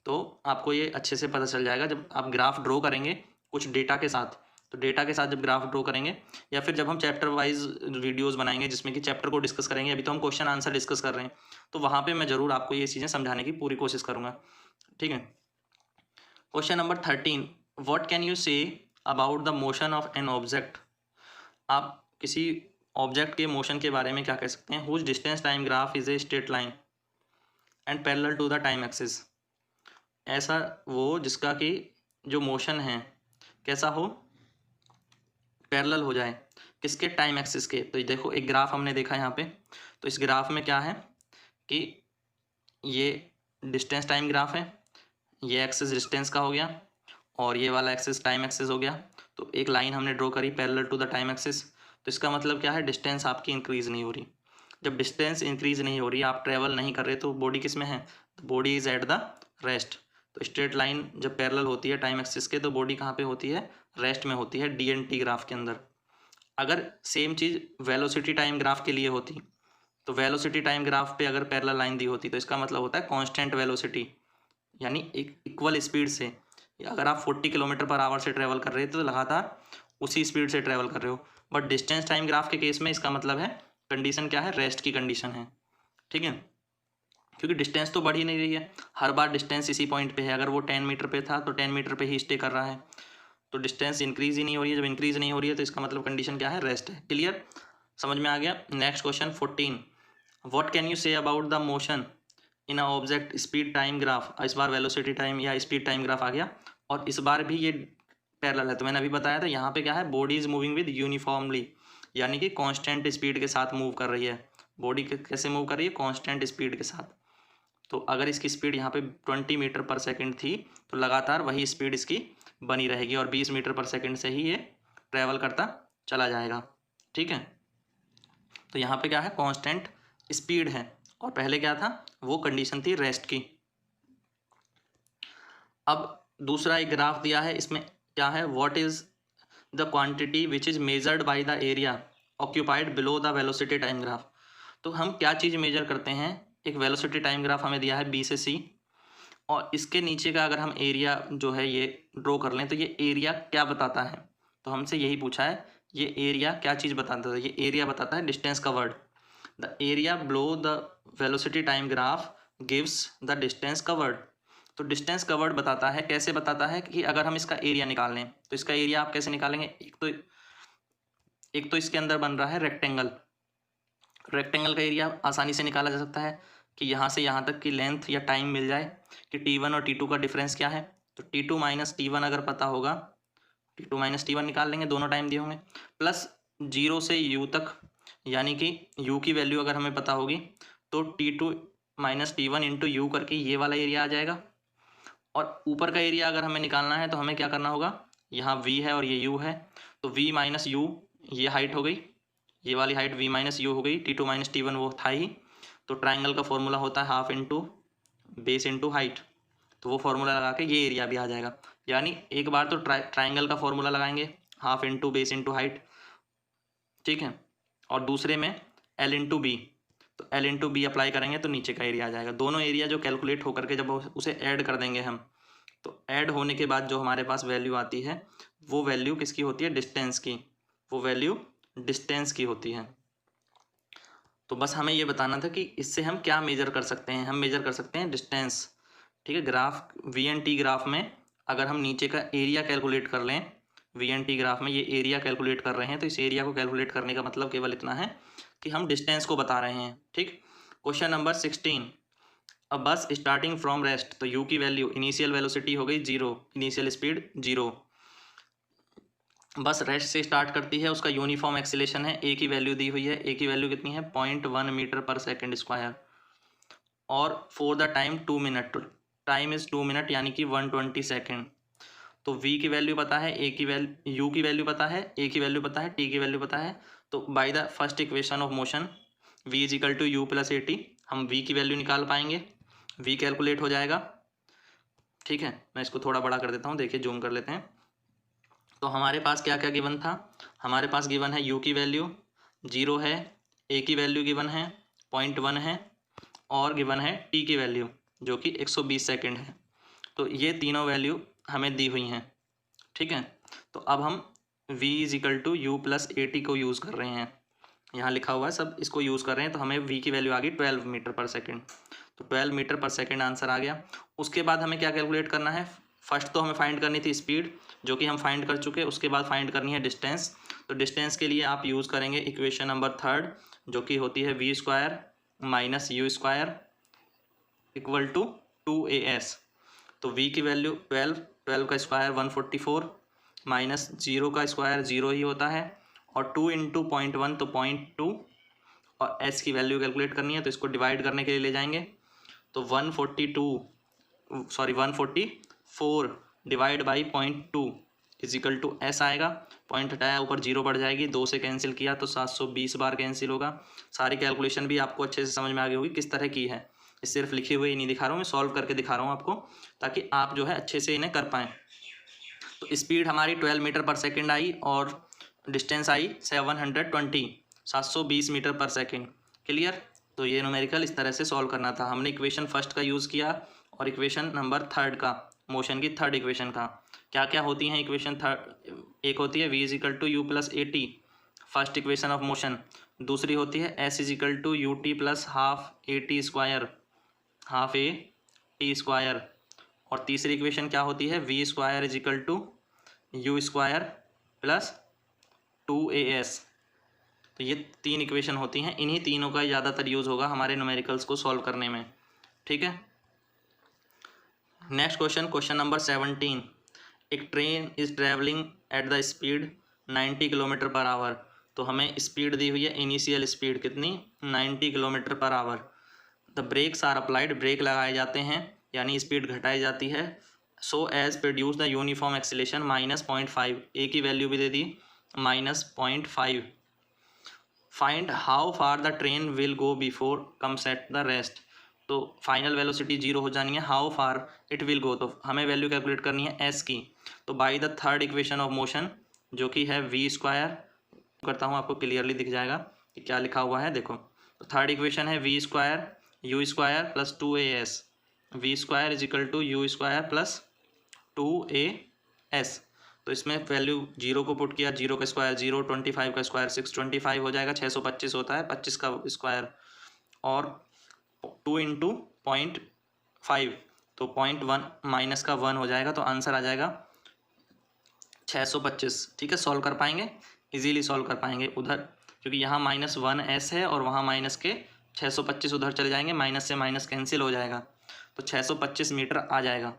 Speaker 2: तो आपको ये अच्छे से पता चल जाएगा। जब आप ग्राफ ड्रॉ करेंगे कुछ डेटा के साथ, तो डेटा के साथ जब ग्राफ ड्रॉ करेंगे, या फिर जब हम चैप्टर वाइज वीडियोस बनाएंगे जिसमें कि चैप्टर को डिस्कस करेंगे, अभी तो हम क्वेश्चन आंसर डिस्कस कर रहे हैं, तो वहाँ पे मैं ज़रूर आपको ये चीज़ें समझाने की पूरी कोशिश करूँगा। ठीक है। Question number 13, what can you say about the motion of an object. आप किसी ऑब्जेक्ट के मोशन के बारे में क्या कह सकते हैं? Whose distance time graph is a straight line and parallel to the time axis. ऐसा वो जिसका कि जो मोशन है कैसा हो? पैरेलल हो जाए। किसके? टाइम एक्सिस के। तो देखो एक ग्राफ हमने देखा यहाँ पे, तो इस ग्राफ में क्या है कि ये डिस्टेंस टाइम ग्राफ है, ये एक्सिस डिस्टेंस का हो गया और ये वाला एक्सिस टाइम एक्सिस हो गया। तो एक लाइन हमने ड्रॉ करी parallel to the time axis. तो इसका मतलब क्या है? डिस्टेंस आपकी इंक्रीज़ नहीं हो रही। जब डिस्टेंस इंक्रीज़ नहीं हो रही, आप ट्रैवल नहीं कर रहे, तो बॉडी किस में है? तो body is eight the rest. तो स्ट्रेट लाइन जब पैरेलल होती है टाइम एक्सिस के, तो बॉडी कहाँ पे होती है? रेस्ट में होती है, DNT ग्राफ के अंदर। अगर सेम चीज़ वेलोसिटी टाइम ग्राफ के लिए होती, तो वेलोसिटी टाइम ग्राफ पे अगर पैरेलल लाइन दी होती, तो इसका मतलब होता है कांस्टेंट वेलोसिटी, यानी एक इक्वल स्पीड से। अगर आप 40 किलोमीटर पर आवर से ट्रैवल कर रहे थे तो लगातार उसी स्पीड से ट्रैवल कर रहे हो। बट डिस्टेंस टाइम ग्राफ के केस में इसका मतलब है कंडीशन क्या है? रेस्ट की कंडीशन है। ठीक है, क्योंकि डिस्टेंस तो बढ़ ही नहीं रही है, हर बार डिस्टेंस इसी पॉइंट पे है। अगर वो 10 मीटर पे था तो 10 मीटर पे ही स्टे कर रहा है, तो डिस्टेंस इंक्रीज ही नहीं हो रही है। जब इंक्रीज नहीं हो रही है तो इसका मतलब कंडीशन क्या है? रेस्ट है। क्लियर? समझ में आ गया? Next question 14, what can you say about the motion in a object speed time graph. इस बार वेलोसिटी टाइम या स्पीड टाइम ग्राफ आ गया, और इस बार भी ये पैरेलल है। तो मैंने अभी बताया था यहाँ पे क्या है? Body is moving with uniformly, यानी कि कांस्टेंट स्पीड के साथ मूव कर रही है। बॉडी कैसे मूव कर रही है? कांस्टेंट स्पीड के साथ। तो अगर इसकी स्पीड यहाँ पे 20 मीटर पर सेकंड थी, तो लगातार वही स्पीड इसकी बनी रहेगी और 20 मीटर पर सेकंड से ही ये ट्रैवल करता चला जाएगा। ठीक है, तो यहाँ पे क्या है? कांस्टेंट स्पीड है, और पहले क्या था? वो कंडीशन थी रेस्ट की। अब दूसरा एक ग्राफ दिया है, इसमें क्या है? What is the quantity which is measured by the area occupied below the velocity time graph. तो हम क्या चीज़ मेजर करते हैं? एक वेलोसिटी टाइम ग्राफ हमें दिया है B से C, और इसके नीचे का अगर हम एरिया जो है ये ड्रॉ कर लें, तो ये एरिया क्या बताता है? तो हमसे यही पूछा है, ये एरिया क्या चीज़ बताता है? ये एरिया बताता है distance covered. The area below the velocity time graph gives the distance covered. तो डिस्टेंस कवर्ड बताता है। कैसे बताता है? कि अगर हम इसका एरिया निकाल लें, तो इसका एरिया आप कैसे निकालेंगे? एक तो इसके अंदर बन रहा है रेक्टेंगल। रेक्टेंगल का एरिया आसानी से निकाला जा सकता है कि यहाँ से यहाँ तक की लेंथ या टाइम मिल जाए कि T1 और T2 का डिफरेंस क्या है। तो T2 माइनस T1 अगर पता होगा, T2 माइनस T1 निकाल लेंगे, दोनों टाइम दिए होंगे, प्लस 0 से U तक, यानी कि U की वैल्यू अगर हमें पता होगी तो T2 minus T1 into U करके ये वाला एरिया आ जाएगा। और ऊपर का एरिया अगर हमें निकालना है तो हमें क्या करना होगा? यहाँ V है और ये U है, तो V माइनस U ये हाइट हो गई, ये वाली हाइट V माइनस U हो गई। T2 माइनस T1 वो था ही। तो ट्राइंगल का फॉर्मूला होता है half into base into height, तो वो फॉर्मूला लगा के ये एरिया भी आ जाएगा। यानी एक बार तो ट्राइंगल का फॉर्मूला लगाएंगे half into base into height, ठीक है, और दूसरे में L इंटू बी, तो L इंटू बी अप्लाई करेंगे तो नीचे का एरिया आ जाएगा। दोनों एरिया जो कैलकुलेट होकर के जब उसे ऐड कर देंगे हम, तो ऐड होने के बाद जो हमारे पास वैल्यू आती है वो वैल्यू किसकी होती है? डिस्टेंस की। वो वैल्यू डिस्टेंस की होती है। तो बस हमें ये बताना था कि इससे हम क्या मेजर कर सकते हैं। हम मेजर कर सकते हैं डिस्टेंस। ठीक है, ग्राफ VNT ग्राफ में अगर हम नीचे का एरिया कैलकुलेट कर लें, VNT ग्राफ में ये एरिया कैलकुलेट कर रहे हैं, तो इस एरिया को कैलकुलेट करने का मतलब केवल इतना है कि हम डिस्टेंस को बता रहे हैं। ठीक, क्वेश्चन नंबर 16, अ बस स्टार्टिंग फ्रॉम रेस्ट, तो U की वैल्यू इनिशियल वेलोसिटी हो गई 0, इनिशियल स्पीड 0। बस रेस्ट से स्टार्ट करती है, उसका यूनिफॉर्म एक्सीलेशन है, ए की वैल्यू दी हुई है। ए की वैल्यू कितनी है? 0.1 मीटर पर सेकेंड स्क्वायर, और for the time 2 minute, time is 2 minute यानी कि 120 सेकेंड। तो V की वैल्यू पता है, ए की वैल्यू, U की वैल्यू पता है, ए की वैल्यू पता है, T की वैल्यू पता है। तो by the first equation of motion v is equal to you plus A T, हम v की वैल्यू निकाल पाएंगे, v कैलकुलेट हो जाएगा। ठीक है, मैं इसको थोड़ा बड़ा कर देता हूँ, देखिए जूम कर लेते हैं। तो हमारे पास क्या क्या गिवन था, हमारे पास गिवन है u की वैल्यू 0 है, a की वैल्यू गिवन है 0.1 है, और गिवन है t की वैल्यू जो कि 120 सेकेंड है। तो ये तीनों वैल्यू हमें दी हुई हैं। ठीक है, तो अब हम v is equal to you plus A T को यूज़ कर रहे हैं, यहाँ लिखा हुआ है सब, इसको यूज़ कर रहे हैं। तो हमें v की वैल्यू आ गई 12 मीटर पर सेकेंड, तो 12 मीटर पर सेकेंड आंसर आ गया। उसके बाद हमें क्या कैलकुलेट करना है, फर्स्ट तो हमें फाइंड करनी थी स्पीड, जो कि हम फाइंड कर चुके, उसके बाद फाइंड करनी है डिस्टेंस। तो डिस्टेंस के लिए आप यूज़ करेंगे इक्वेशन नंबर 3 जो कि होती है v square minus U square equal to 2as। तो v की वैल्यू 12 का स्क्वायर 144 माइनस 0 का स्क्वायर 0 ही होता है, और 2 इंटू 0.1 तो 0.2, और s की वैल्यू कैलकुलेट करनी है तो इसको डिवाइड करने के लिए ले जाएंगे। तो 144 divide by 0.2 is equal to S आएगा। पॉइंट हटाया ऊपर 0 बढ़ जाएगी, 2 से कैंसिल किया तो 720 बार कैंसिल होगा। सारी कैलकुलेशन भी आपको अच्छे से समझ में आ गई होगी किस तरह की है, इस सिर्फ लिखे हुए ही नहीं दिखा रहा हूँ, मैं सॉल्व करके दिखा रहा हूँ आपको, ताकि आप जो है अच्छे से इन्हें कर पाएँ। तो स्पीड हमारी 12 मीटर पर सेकेंड आई और डिस्टेंस आई 720 मीटर पर सेकेंड। क्लियर। तो ये न्यूमेरिकल इस तरह से सॉल्व करना था। हमने इक्वेशन फर्स्ट का यूज़ किया और इक्वेशन नंबर 3 का, मोशन की 3rd इक्वेशन का। क्या क्या होती हैं इक्वेशन 3, एक होती है v is equal to you plus A T, first equation of motion. दूसरी होती है s is equal to U T plus half A T square, half A T square. और तीसरी इक्वेशन क्या होती है, v square is equal to you square plus 2as। तो ये 3 इक्वेशन होती हैं, इन्हीं तीनों का ज़्यादातर यूज़ होगा हमारे न्यूमेरिकल्स को सॉल्व करने में। ठीक है, नेक्स्ट क्वेश्चन, क्वेश्चन नंबर 17। एक train is travelling at the speed 90 kilometre per our. तो हमें स्पीड दी हुई है, इनिशियल स्पीड कितनी, 90 kilometre per hour. The brakes are applied, brake लगाए जाते हैं यानी स्पीड घटाई जाती है। So as produce the uniform acceleration -0.5, A की वैल्यू भी दे दी -0.5। Find how far the train will go before comes at the rest. तो फाइनल वेलोसिटी 0 हो जानी है, how far it will go, तो हमें वैल्यू कैलकुलेट करनी है एस की। तो by the 3rd equation of motion जो कि है v स्क्वायर, करता हूँ आपको क्लियरली दिख जाएगा कि क्या लिखा हुआ है। देखो, तो 3rd इक्वेशन है v square you square plus 2as, v square is equal to you square plus 2as। तो इसमें वैल्यू 0 को पुट किया, 0 का स्क्वायर 0, 25 का स्क्वायर 625 हो जाएगा, 625 होता है 25 का स्क्वायर, और 2 इंटू 0.5 तो 0.1 माइनस का 1 हो जाएगा, तो आंसर आ जाएगा 625। ठीक है, सॉल्व कर पाएंगे, इजीली सॉल्व कर पाएंगे उधर, क्योंकि यहाँ -1s है और वहाँ माइनस के 625 उधर चले जाएंगे, माइनस से माइनस कैंसिल हो जाएगा, तो 625 मीटर आ जाएगा।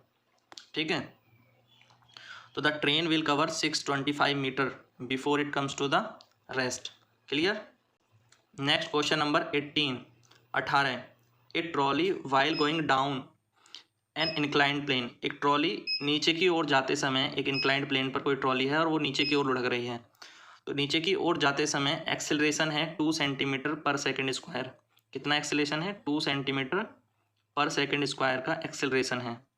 Speaker 2: ठीक है, तो the train will cover 625 metre before it comes to the rest. Clear. Next question number 18। A trolley while going down an inclined plane. एक ट्रॉली नीचे की ओर जाते समय, एक इंक्लाइंड प्लेन पर कोई ट्रॉली है और वो नीचे की ओर लुढ़क रही है। तो नीचे की ओर जाते समय एक्सेलरेशन है 2 सेंटीमीटर पर सेकेंड स्क्वायर। कितना एक्सेलरेशन है, 2 सेंटीमीटर पर सेकेंड स्क्वायर का एक्सेलरेशन है।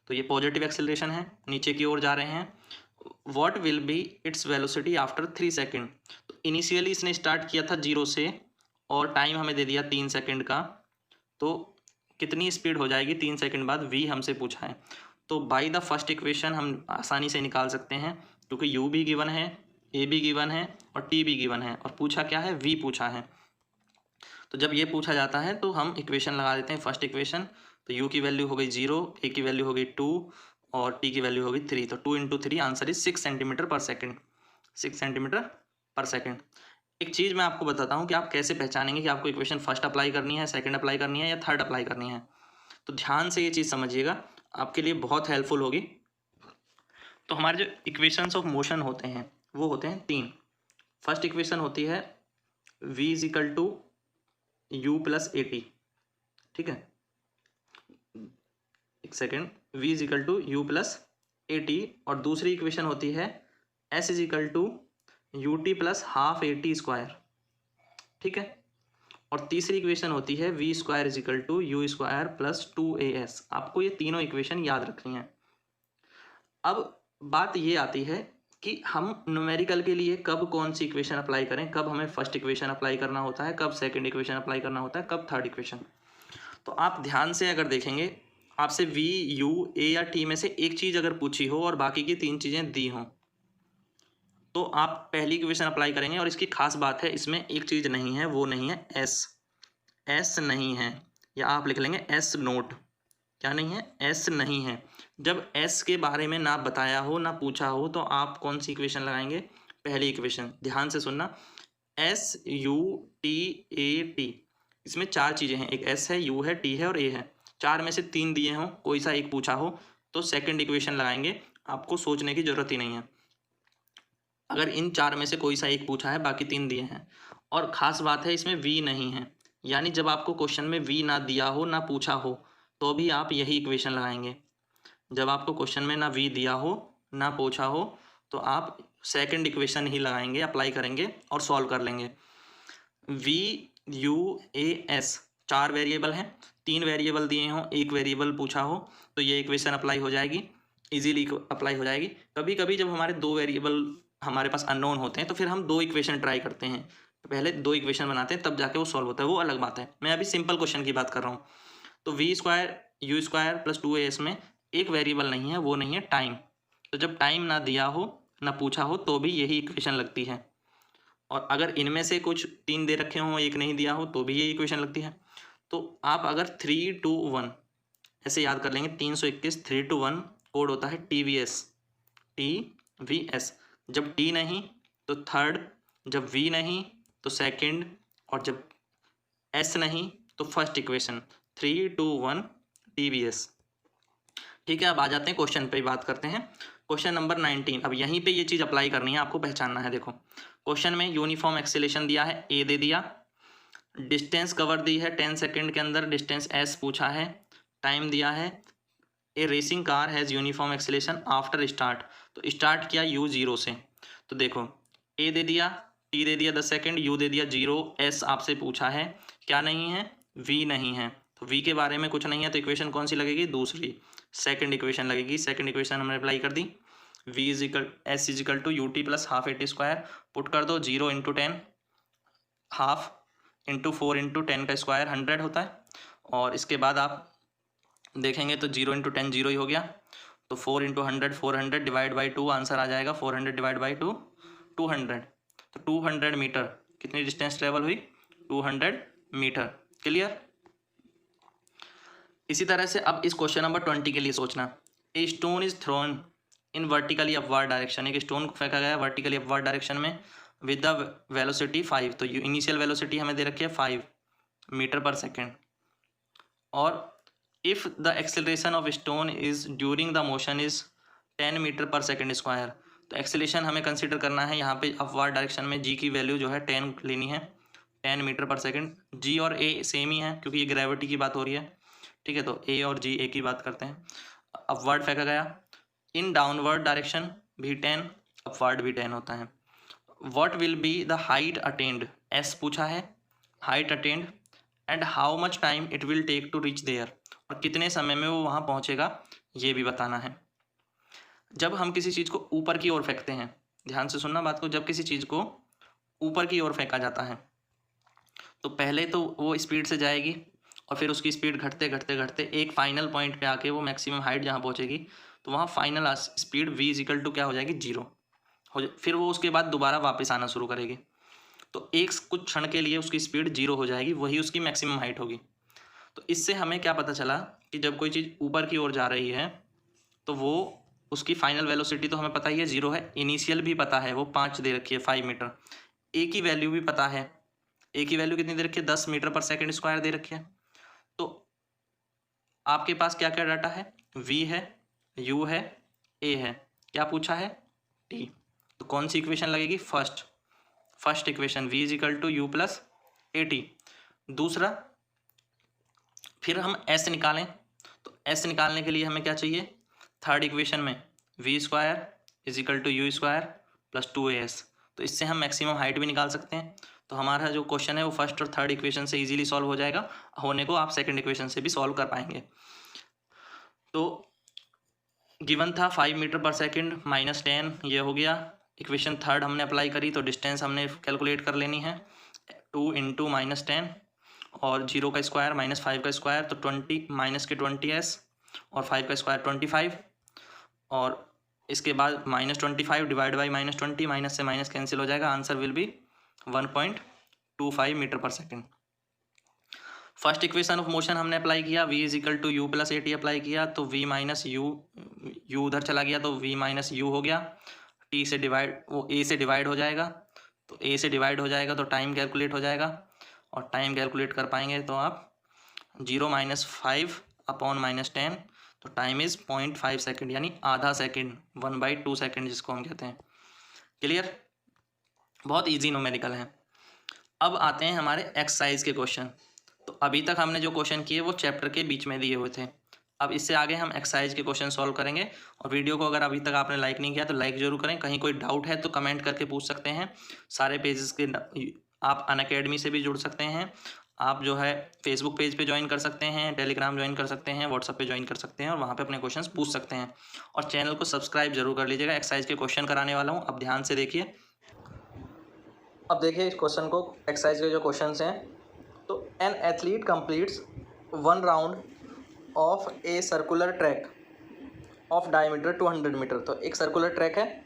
Speaker 2: तो ये पॉजिटिव एक्सेलरेशन है, नीचे की ओर जा रहे हैं। What will B its velocity after 3 second. तो इनिशियली इसने स्टार्ट किया था 0 से और टाइम हमें दे दिया 3 सेकेंड का, तो कितनी स्पीड हो जाएगी 3 सेकेंड बाद, v हमसे पूछा है। तो बाय द फर्स्ट इक्वेशन हम आसानी से निकाल सकते हैं, क्योंकि u भी गिवन है, a भी गिवन है और t भी गिवन है, और पूछा क्या है, v पूछा है। तो जब ये पूछा जाता है तो हम इक्वेशन लगा देते हैं, फर्स्ट इक्वेशन। तो u की वैल्यू हो गई 0, a की वैल्यू हो गई 2 और t की वैल्यू हो गई 3। तो 2 इंटू 3 आंसर इज 6 सेंटीमीटर पर सेकेंड, 6 सेंटीमीटर पर सेकेंड। एक चीज़ मैं आपको बताता हूँ कि आप कैसे पहचानेंगे कि आपको इक्वेशन फर्स्ट अप्लाई करनी है, सेकंड अप्लाई करनी है या थर्ड अप्लाई करनी है। तो ध्यान से ये चीज़ समझिएगा, आपके लिए बहुत हेल्पफुल होगी। तो हमारे जो इक्वेशंस ऑफ मोशन होते हैं वो होते हैं 3। फर्स्ट इक्वेशन होती है v is equal to you plus A T. ठीक है, एक second, v is equal to you plus A T. और दूसरी इक्वेशन होती है s is equal to U T plus half A T square. ठीक है, और तीसरी इक्वेशन होती है V square is equal to you square plus 2as। आपको ये तीनों इक्वेशन याद रखनी है। अब बात ये आती है कि हम न्यूमेरिकल के लिए कब कौन सी इक्वेशन अप्लाई करें, कब हमें फर्स्ट इक्वेशन अप्लाई करना होता है, कब सेकंड इक्वेशन अप्लाई करना होता है, कब थर्ड इक्वेशन। तो आप ध्यान से अगर देखेंगे, आपसे वी यू ए या टी में से एक चीज़ अगर पूछी हो और बाकी की तीन चीज़ें दी हों, तो आप पहली इक्वेशन अप्लाई करेंगे। और इसकी खास बात है, इसमें एक चीज़ नहीं है, वो नहीं है एस नहीं है, या आप लिख लेंगे एस नोट। क्या नहीं है? एस नहीं है। जब एस के बारे में ना बताया हो ना पूछा हो तो आप कौन सी इक्वेशन लगाएंगे? पहली इक्वेशन। ध्यान से सुनना, S U T A T, इसमें चार चीज़ें हैं, एक एस है, यू है, टी है और ए है। चार में से तीन दिए हों, कोई सा एक पूछा हो, तो सेकंड इक्वेशन लगाएंगे, आपको सोचने की ज़रूरत ही नहीं है। अगर इन चार में से कोई सा एक पूछा है, बाकी तीन दिए हैं। और ख़ास बात है, इसमें वी नहीं है, यानी जब आपको क्वेश्चन में वी ना दिया हो ना पूछा हो तो भी आप यही इक्वेशन लगाएंगे। जब आपको क्वेश्चन में ना वी दिया हो ना पूछा हो तो आप सेकंड इक्वेशन ही लगाएंगे, अप्लाई करेंगे और सॉल्व कर लेंगे। वी यू ए एस, चार वेरिएबल हैं, तीन वेरिएबल दिए हों, एक वेरिएबल पूछा हो, तो ये इक्वेशन अप्लाई हो जाएगी, इजीली अप्लाई हो जाएगी। कभी कभी जब हमारे दो वेरिएबल हमारे पास अननोन होते हैं तो फिर हम दो इक्वेशन ट्राई करते हैं, पहले दो इक्वेशन बनाते हैं तब जाके वो सॉल्व होता है, वो अलग बात है। मैं अभी सिंपल क्वेश्चन की बात कर रहा हूँ। तो V square you square plus 2as में एक वेरिएबल नहीं है, वो नहीं है टाइम। तो जब टाइम ना दिया हो ना पूछा हो तो भी यही इक्वेशन लगती है। और अगर इनमें से कुछ तीन दे रखे हों, एक नहीं दिया हो, तो भी यही इक्वेशन लगती है। तो आप अगर 3 to 1 ऐसे याद कर लेंगे, 321 3 to 1 कोड होता है TVS। जब टी नहीं तो थर्ड, जब वी नहीं तो सेकंड, और जब एस नहीं तो फर्स्ट इक्वेशन। 3 to 1 TVS। ठीक है, अब आ जाते हैं क्वेश्चन पे, बात करते हैं क्वेश्चन नंबर 19। अब यहीं पे ये चीज़ अप्लाई करनी है, आपको पहचानना है। देखो क्वेश्चन में यूनिफॉर्म एक्सेलेरेशन दिया है, ए दे दिया, डिस्टेंस कवर दी है 10 सेकेंड के अंदर, डिस्टेंस एस पूछा है, टाइम दिया है, a racing car has uniform acceleration after start, तो स्टार्ट किया u0 से। तो देखो ए दे दिया, टी दे दिया 10 सेकेंड, यू दे दिया 0, एस आपसे पूछा है, क्या नहीं है? वी नहीं है। तो वी के बारे में कुछ नहीं है, तो इक्वेशन कौन सी लगेगी? दूसरी, सेकंड इक्वेशन लगेगी। सेकंड इक्वेशन हमने अप्लाई कर दी, v equal s equal to U T plus half A T square, put कर दो 0 इंटू 10, हाफ इंटू 4 इंटू 10 का स्क्वायर 100 होता है। और इसके बाद आप देखेंगे तो 0 इंटू 10 0 ही हो गया, तो 4 इंटू 100 400 डिवाइड बाई 2 आंसर आ जाएगा, 400 डिवाइड बाई 2 200। तो 200 मीटर कितनी डिस्टेंस ट्रेवल हुई? 200 मीटर। क्लियर? इसी तरह से अब इस क्वेश्चन नंबर 20 के लिए सोचना, a stone is thrown in vertically upward direction, एक स्टोन को फेंका गया वर्टिकली अपवर्ड डायरेक्शन में विद द वेलोसिटी 5। तो इनिशियल वेलोसिटी हमें दे रखी है 5 मीटर पर सेकेंड। और if the acceleration of stone is during the motion is 10 metre per second square. तो एक्सेलेरेशन हमें कंसिडर करना है यहाँ पे अपवर्ड डायरेक्शन में, जी की वैल्यू जो है 10 लेनी है, 10 मीटर पर सेकेंड। जी और ए सेम ही है क्योंकि ये ग्रेविटी की बात हो रही है, ठीक है। तो ए और जी ए की बात करते हैं। अपवर्ड फेंका गया, इन डाउनवर्ड डायरेक्शन भी 10, अपवर्ड भी 10 होता है। What will be the height attained, एस पूछा है, height attained, and how much time it will take to reach there, और कितने समय में वो वहाँ पहुँचेगा ये भी बताना है। जब हम किसी चीज़ को ऊपर की ओर फेंकते हैं, ध्यान से सुनना बात को, जब किसी चीज़ को ऊपर की ओर फेंका जाता है तो पहले तो वो स्पीड से जाएगी और फिर उसकी स्पीड घटते घटते घटते एक फाइनल पॉइंट पे आके वो मैक्सिमम हाइट जहाँ पहुँचेगी तो वहाँ final speed v is equal to क्या हो जाएगी? 0 फिर वो उसके बाद दोबारा वापस आना शुरू करेगी। तो एक कुछ क्षण के लिए उसकी स्पीड 0 हो जाएगी, वही उसकी मैक्सिमम हाइट होगी। तो इससे हमें क्या पता चला कि जब कोई चीज़ ऊपर की ओर जा रही है तो वो उसकी फाइनल वेलोसिटी तो हमें पता ही है 0 है, इनिशियल भी पता है वो 5 दे रखी है 5 मीटर, ए की वैल्यू भी पता है, ए की वैल्यू कितनी दे रखी है? 10 मीटर पर सेकेंड स्क्वायर दे रखी है। तो आपके पास क्या क्या डाटा है? v है, u है, a है, क्या पूछा है? t। तो कौन सी इक्वेशन लगेगी? First equation, v is equal to you plus A t. दूसरा, फिर हम s निकालें, तो s निकालने के लिए हमें क्या चाहिए? थर्ड इक्वेशन में v square is equal to you square plus 2as। तो इससे हम मैक्सिमम हाइट भी निकाल सकते हैं। तो हमारा जो क्वेश्चन है वो फर्स्ट और थर्ड इक्वेशन से इजीली सॉल्व हो जाएगा, होने को आप सेकंड इक्वेशन से भी सॉल्व कर पाएंगे। तो गिवन था 5 मीटर पर सेकंड माइनस 10, ये हो गया। इक्वेशन थर्ड हमने अप्लाई करी तो डिस्टेंस हमने कैलकुलेट कर लेनी है, 2 इंटू माइनस 10 और 0 का स्क्वायर माइनस 5 का स्क्वायर, तो 20 माइनस के 20s और 5 का स्क्वायर 25, और इसके बाद minus 25 divide by minus 20, minus से माइनस कैंसिल हो जाएगा, answer will be 1.25 metre per second. First equation of motion हमने अप्लाई किया, v is equal to you plus A t apply किया, तो v माइनस यू उधर चला गया तो v माइनस यू हो गया, t से डिवाइड वो a से डिवाइड हो जाएगा, तो a से डिवाइड हो जाएगा तो टाइम कैलकुलेट हो जाएगा, और टाइम कैलकुलेट कर पाएंगे तो आप 0 माइनस 5 अपॉन माइनस 10, तो टाइम इज़ 0.5 सेकेंड, यानी आधा सेकेंड, 1/2 सेकेंड जिसको हम कहते हैं। क्लियर, बहुत इजी न्यूमेरिकल है। अब आते हैं हमारे एक्सरसाइज के क्वेश्चन। तो अभी तक हमने जो क्वेश्चन किए वो चैप्टर के बीच में दिए हुए थे, अब इससे आगे हम एक्सरसाइज के क्वेश्चन सॉल्व करेंगे। और वीडियो को अगर अभी तक आपने लाइक नहीं किया तो लाइक जरूर करें, कहीं कोई डाउट है तो कमेंट करके पूछ सकते हैं। सारे पेजेस के आप अनअकैडमी से भी जुड़ सकते हैं, आप जो है फेसबुक पेज पे ज्वाइन कर सकते हैं, टेलीग्राम ज्वाइन कर सकते हैं, व्हाट्सअप पे ज्वाइन कर सकते हैं, और वहाँ पे अपने क्वेश्चंस पूछ सकते हैं। और चैनल को सब्सक्राइब जरूर कर लीजिएगा। एक्सरसाइज के क्वेश्चन कराने वाला हूँ, अब ध्यान से देखिए। अब देखिए इस क्वेश्चन को, एक्सरसाइज के जो क्वेश्चन हैं, तो an athlete completes 1 round of a circular track of diameter 200 metre. तो एक सर्कुलर ट्रैक है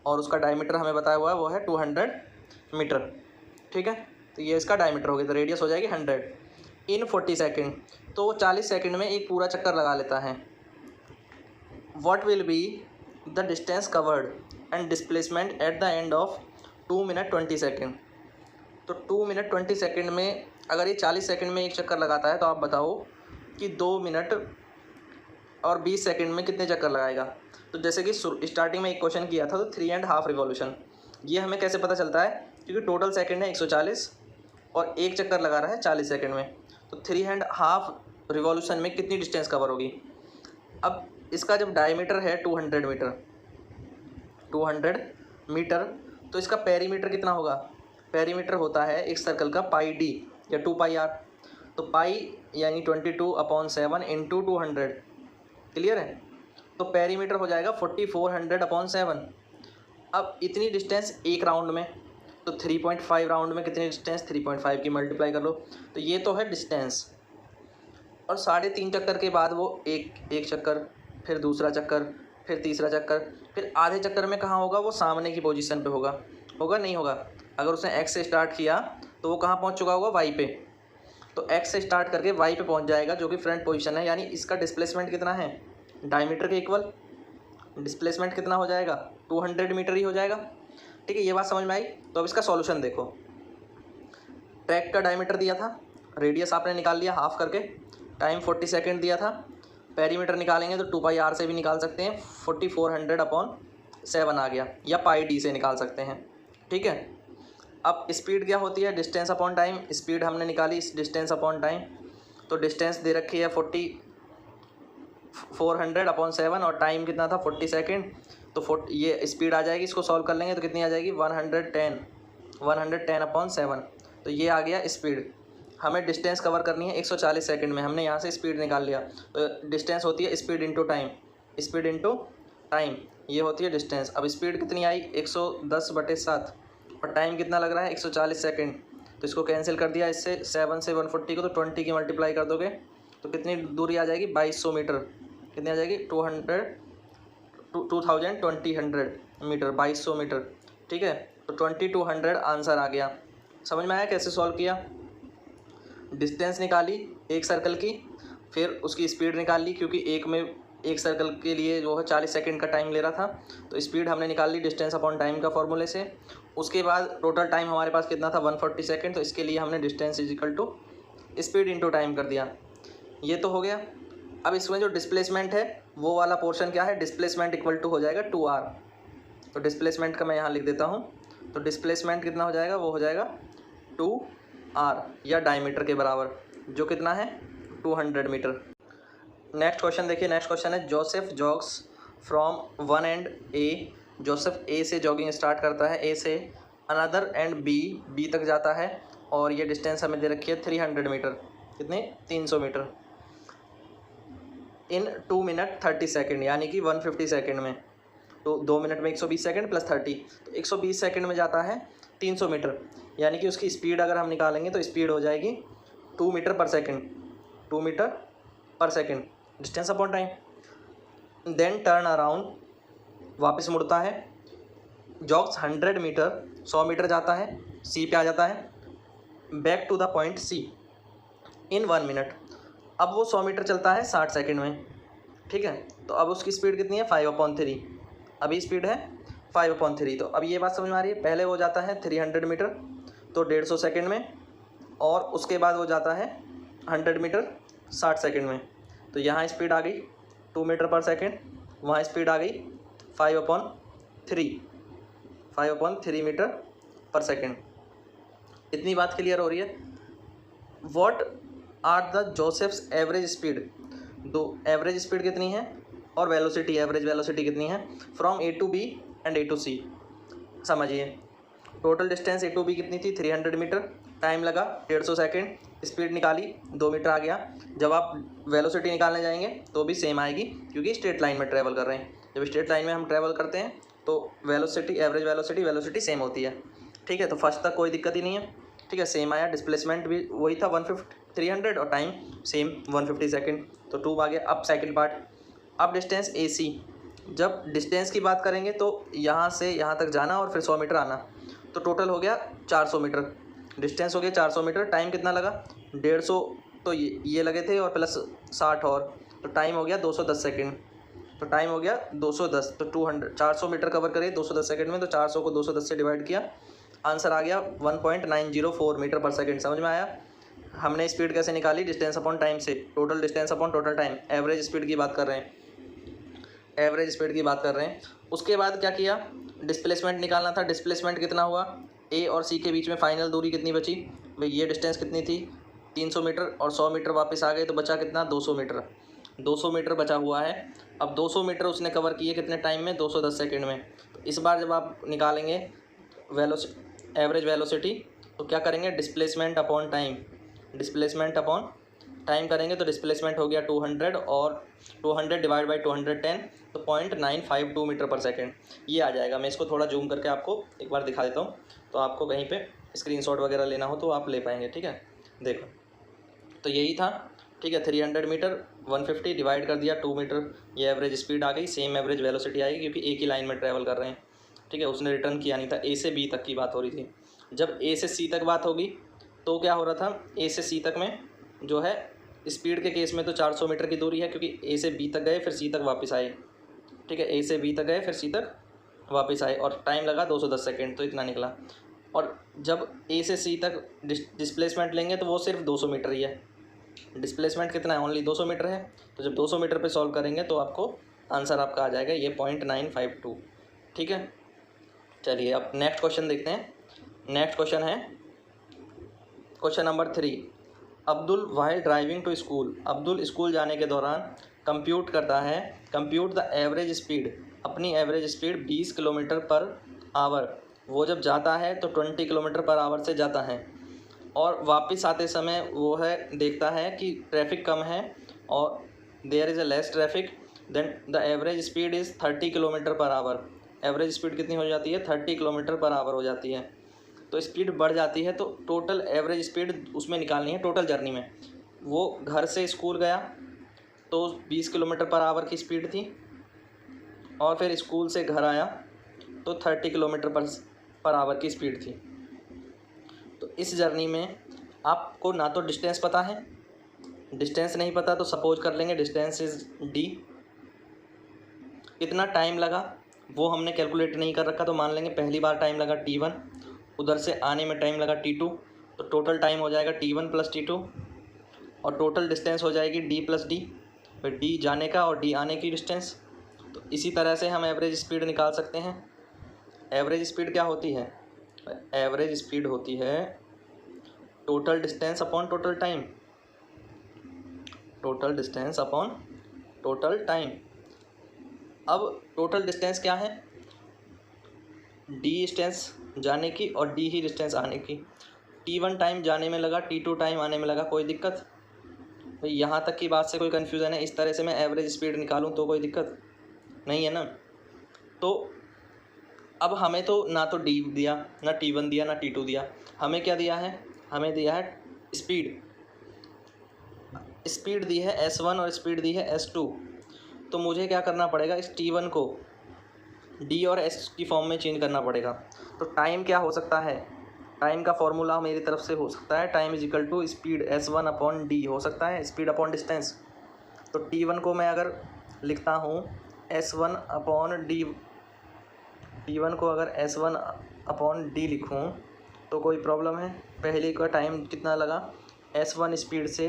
Speaker 2: और उसका डायमीटर हमें बताया हुआ है वो है 200 मीटर, ठीक है। तो ये इसका डायमीटर हो गया, तो रेडियस हो जाएगी 100 इन 40 सेकेंड। तो वो 40 सेकेंड में एक पूरा चक्कर लगा लेता है। What will be the distance covered and displacement at the end of 2 minute 20 second. तो 2 मिनट 20 सेकेंड में अगर ये 40 सेकेंड में एक चक्कर लगाता है तो आप बताओ कि 2 मिनट और 20 सेकेंड में कितने चक्कर लगाएगा। तो जैसे कि स्टार्टिंग में एक क्वेश्चन किया था, तो 3.5 रिवॉल्यूशन। ये हमें कैसे पता चलता है, क्योंकि टोटल सेकेंड है 140 और एक चक्कर लगा रहा है 40 सेकेंड में, तो 3.5 रिवॉल्यूशन में कितनी डिस्टेंस कवर होगी। अब इसका जब डायमीटर है 200 मीटर, तो इसका पेरीमीटर कितना होगा। पेरीमीटर होता है एक सर्कल का पाई डी या 2πr, तो पाई यानी 22/7 इंटू 200। क्लियर है, तो पेरीमीटर हो जाएगा 4400/7। अब इतनी डिस्टेंस एक राउंड में, तो 3.5 राउंड में कितनी डिस्टेंस, 3.5 की मल्टीप्लाई कर लो, तो ये तो है डिस्टेंस। और 3.5 चक्कर के बाद वो एक चक्कर, फिर दूसरा चक्कर, फिर तीसरा चक्कर, फिर आधे चक्कर में कहाँ होगा, वो सामने की पोजीशन पे होगा नहीं होगा। अगर उसने एक्स से स्टार्ट किया तो वो कहाँ पहुँच चुका होगा, वाई पे। तो एक्स से स्टार्ट करके वाई पे पहुँच जाएगा, जो कि फ्रंट पोजीशन है, यानी इसका डिस्प्लेसमेंट कितना है, डायमीटर के इक्वल डिस्प्लेसमेंट कितना हो जाएगा, 200 मीटर ही हो जाएगा। ठीक है, ये बात समझ में आई। तो अब इसका सॉल्यूशन देखो, ट्रैक का डायमीटर दिया था, रेडियस आपने निकाल लिया हाफ करके, टाइम 40 सेकेंड दिया था, पेरीमीटर निकालेंगे तो 2πr से भी निकाल सकते हैं, 4400/7 आ गया, या पाई डी से निकाल सकते हैं। ठीक है, अब स्पीड क्या होती है, डिस्टेंस अपॉन टाइम। स्पीड हमने निकाली डिस्टेंस अपॉन टाइम, तो डिस्टेंस दे रखी है 400/7 और टाइम कितना था 40 सेकेंड, तो ये स्पीड आ जाएगी। इसको सॉल्व कर लेंगे तो कितनी आ जाएगी, 110/7। तो ये आ गया स्पीड। हमें डिस्टेंस कवर करनी है 140 सेकंड में, हमने यहाँ से स्पीड निकाल लिया, तो डिस्टेंस होती है speed into time, speed into time, ये होती है डिस्टेंस। अब स्पीड कितनी आई 110/7 और टाइम कितना लग रहा है 140 सेकंड, तो इसको कैंसिल कर दिया इससे, 7 से 140 को तो 20 की मल्टीप्लाई कर दोगे तो कितनी दूरी आ जाएगी, 2200 मीटर। कितनी आ जाएगी, 2200 मीटर, 2200 मीटर। ठीक है, तो 2200 आंसर आ गया। समझ में आया कैसे सॉल्व किया। डिस्टेंस निकाली एक सर्कल की, फिर उसकी स्पीड निकाल ली, क्योंकि एक सर्कल के लिए जो है 40 सेकंड का टाइम ले रहा था, तो स्पीड हमने निकाल ली डिस्टेंस अपॉन टाइम का फॉर्मूले से। उसके बाद टोटल टाइम हमारे पास कितना था 140 सेकंड, तो इसके लिए हमने distance is equal to speed into time कर दिया। ये तो हो गया। अब इसमें जो डिस्प्लेसमेंट है वो वाला पोर्शन क्या है, डिस्प्लेसमेंट इक्वल टू हो जाएगा 2r। तो डिस्प्लेसमेंट का मैं यहाँ लिख देता हूँ, तो डिस्प्लेसमेंट कितना हो जाएगा, वो हो जाएगा 2r या डायमीटर के बराबर, जो कितना है 200 मीटर। नेक्स्ट क्वेश्चन देखिए, नेक्स्ट क्वेश्चन है Joseph jogs from one end A. Joseph A से जॉगिंग स्टार्ट करता है, ए से अनदर एंड बी तक जाता है और ये डिस्टेंस हमें दे रखी है 300 मीटर, कितने 300 मीटर, इन 2 मिनट 30 सेकेंड यानी कि 150 सेकेंड में। तो 2 मिनट में 120 सेकेंड प्लस 30, तो 120 सेकेंड में जाता है 300 मीटर, यानी कि उसकी स्पीड अगर हम निकालेंगे तो स्पीड हो जाएगी 2 metre per second, 2 metre per second distance upon time. Then turn around, वापस मुड़ता है, जॉग्स 100 मीटर, 100 मीटर जाता है, सी पे आ जाता है, back to the point C in 1 minute. अब वो 100 मीटर चलता है 60 सेकेंड में, ठीक है। तो अब उसकी स्पीड कितनी है 5/3, अभी स्पीड है 5/3। तो अब ये बात समझ में आ रही है, पहले वो जाता है 300 मीटर तो 150 सेकेंड में, और उसके बाद वो जाता है 100 मीटर 60 सेकेंड में। तो यहाँ स्पीड आ गई 2 मीटर पर सेकेंड, वहाँ स्पीड आ गई 5/3 मीटर पर सेकेंड। इतनी बात क्लियर हो रही है। What are the Joseph's average speed, दो एवरेज स्पीड कितनी है और वेलोसिटी, एवरेज वेलोसिटी कितनी है from A to B and A to C. समझिए, total distance A to B कितनी थी 300 मीटर, टाइम लगा 150 सेकेंड, स्पीड निकाली 2 मीटर आ गया। जब आप वेलोसिटी निकालने जाएंगे तो भी सेम आएगी क्योंकि स्ट्रेट लाइन में ट्रैवल कर रहे हैं। जब स्ट्रेट लाइन में हम ट्रैवल करते हैं तो वेलोसिटी, एवरेज वेलोसिटी सेम होती है, ठीक है। तो फर्स्ट तक कोई दिक्कत ही नहीं है, ठीक है, सेम आया। डिस्प्लेसमेंट भी वही था 300 और टाइम सेम 150 सेकेंड, तो 2 आ गया। अब सेकंड पार्ट, अब डिस्टेंस ए सी। जब डिस्टेंस की बात करेंगे तो यहाँ से यहाँ तक जाना और फिर 100 मीटर आना, तो टोटल हो गया 400 मीटर, डिस्टेंस हो गया 400 मीटर। टाइम कितना लगा 150, तो ये लगे थे और प्लस 60 और, तो टाइम हो गया 210 सेकेंड। तो टाइम हो गया 210, तो 400 मीटर कवर करिए 210 सेकेंड में, तो 400 को 210 से डिवाइड किया, आंसर आ गया 1.904 मीटर पर सेकेंड। समझ में आया। हमने स्पीड कैसे निकाली, डिस्टेंस अपॉन टाइम से, total distance upon total time, average speed की बात कर रहे हैं, एवरेज स्पीड की बात कर रहे हैं। उसके बाद क्या किया, डिस्प्लेसमेंट निकालना था। डिस्प्लेसमेंट कितना हुआ, ए और सी के बीच में फाइनल दूरी कितनी बची भाई, ये डिस्टेंस कितनी थी 300 मीटर और 100 मीटर वापस आ गए, तो बचा कितना 200 मीटर, 200 मीटर बचा हुआ है। अब 200 मीटर उसने कवर किए कितने टाइम में, 210 सेकेंड में। तो इस बार जब आप निकालेंगे एवरेज वेलोसिटी तो क्या करेंगे, displacement upon time, displacement upon time करेंगे, तो डिस्प्लेसमेंट हो गया 200 और 200 डिवाइड बाई 210, तो 0.952 मीटर पर सेकेंड ये आ जाएगा। मैं इसको थोड़ा जूम करके आपको एक बार दिखा देता हूँ, तो आपको कहीं पे स्क्रीनशॉट वगैरह लेना हो तो आप ले पाएंगे, ठीक है। देखो, तो यही था, ठीक है। 300 मीटर 150 डिवाइड कर दिया 2 मीटर, ये एवरेज स्पीड आ गई, सेम एवरेज वेलोसिटी आएगी क्योंकि एक ही लाइन में ट्रैवल कर रहे हैं, ठीक है। उसने रिटर्न किया नहीं था, ए से बी तक की बात हो रही थी। जब ए से सी तक बात होगी तो क्या हो रहा था, ए से सी तक में जो है स्पीड के केस में तो 400 मीटर की दूरी है क्योंकि ए से बी तक गए फिर सी तक वापस आए, ठीक है। ए से बी तक गए फिर सी तक वापस आए और टाइम लगा 210 सेकेंड, तो इतना निकला। और जब ए से सी तक डिस्प्लेसमेंट लेंगे तो वो सिर्फ 200 मीटर ही है, डिस्प्लेसमेंट कितना है ओनली 200 मीटर है। तो जब 200 मीटर पे सॉल्व करेंगे तो आपको आंसर आपका आ जाएगा ये 0.952, ठीक है। चलिए अब नेक्स्ट क्वेश्चन देखते हैं। नेक्स्ट क्वेश्चन है question number 3। Abdul while driving to school, Abdul school जाने के दौरान कंप्यूट करता है, कंप्यूट द एवरेज स्पीड, अपनी average speed 20 kilometre per hour. वो जब जाता है तो 20 किलोमीटर पर आवर से जाता है और वापस आते समय वो है देखता है कि ट्रैफिक कम है और there is a less traffic, then the average speed is 30 kilometre per hour. Average speed कितनी हो जाती है 30 किलोमीटर पर आवर हो जाती है। तो स्पीड बढ़ जाती है तो टोटल एवरेज स्पीड उसमें निकालनी है टोटल जर्नी में। वो घर से स्कूल गया तो 20 किलोमीटर पर आवर की स्पीड थी और फिर स्कूल से घर आया तो 30 किलोमीटर पर आवर की स्पीड थी। तो इस जर्नी में आपको ना तो डिस्टेंस पता है, डिस्टेंस नहीं पता तो सपोज कर लेंगे डिस्टेंस इज़ डी। कितना टाइम लगा वो हमने कैलकुलेट नहीं कर रखा, तो मान लेंगे पहली बार टाइम लगा T1, उधर से आने में टाइम लगा T2, तो टोटल टाइम हो जाएगा T1 प्लस T2 और टोटल डिस्टेंस हो जाएगी D प्लस D, फिर D जाने का और D आने की डिस्टेंस। तो इसी तरह से हम एवरेज स्पीड निकाल सकते हैं। एवरेज स्पीड क्या होती है, एवरेज स्पीड होती है total distance upon total time, total distance upon total time. अब टोटल डिस्टेंस क्या है, डी डिस्टेंस
Speaker 3: जाने की और डी ही डिस्टेंस आने की। T1 टाइम जाने में लगा, T2 टाइम आने में लगा, कोई दिक्कत भाई? यहाँ तक की बात से कोई कन्फ्यूज़न है? इस तरह से मैं एवरेज स्पीड निकालूँ तो कोई दिक्कत नहीं है ना। तो अब हमें तो ना तो डी दिया, ना T1 दिया, ना T2 दिया, हमें क्या दिया है? हमें दिया है स्पीड दी है S1 और स्पीड दी है S2। तो मुझे क्या करना पड़ेगा? इस T1 को D और S की फॉर्म में चेंज करना पड़ेगा। तो टाइम क्या हो सकता है? टाइम का फॉर्मूला मेरी तरफ से हो सकता है time is equal to speed S1 upon D हो सकता है, स्पीड अपॉन डिस्टेंस। तो T1 को मैं अगर लिखता हूँ S1 अपॉन D, T1 को अगर S1 अपॉन D लिखूँ तो कोई प्रॉब्लम है? पहले का टाइम कितना लगा? S1 स्पीड से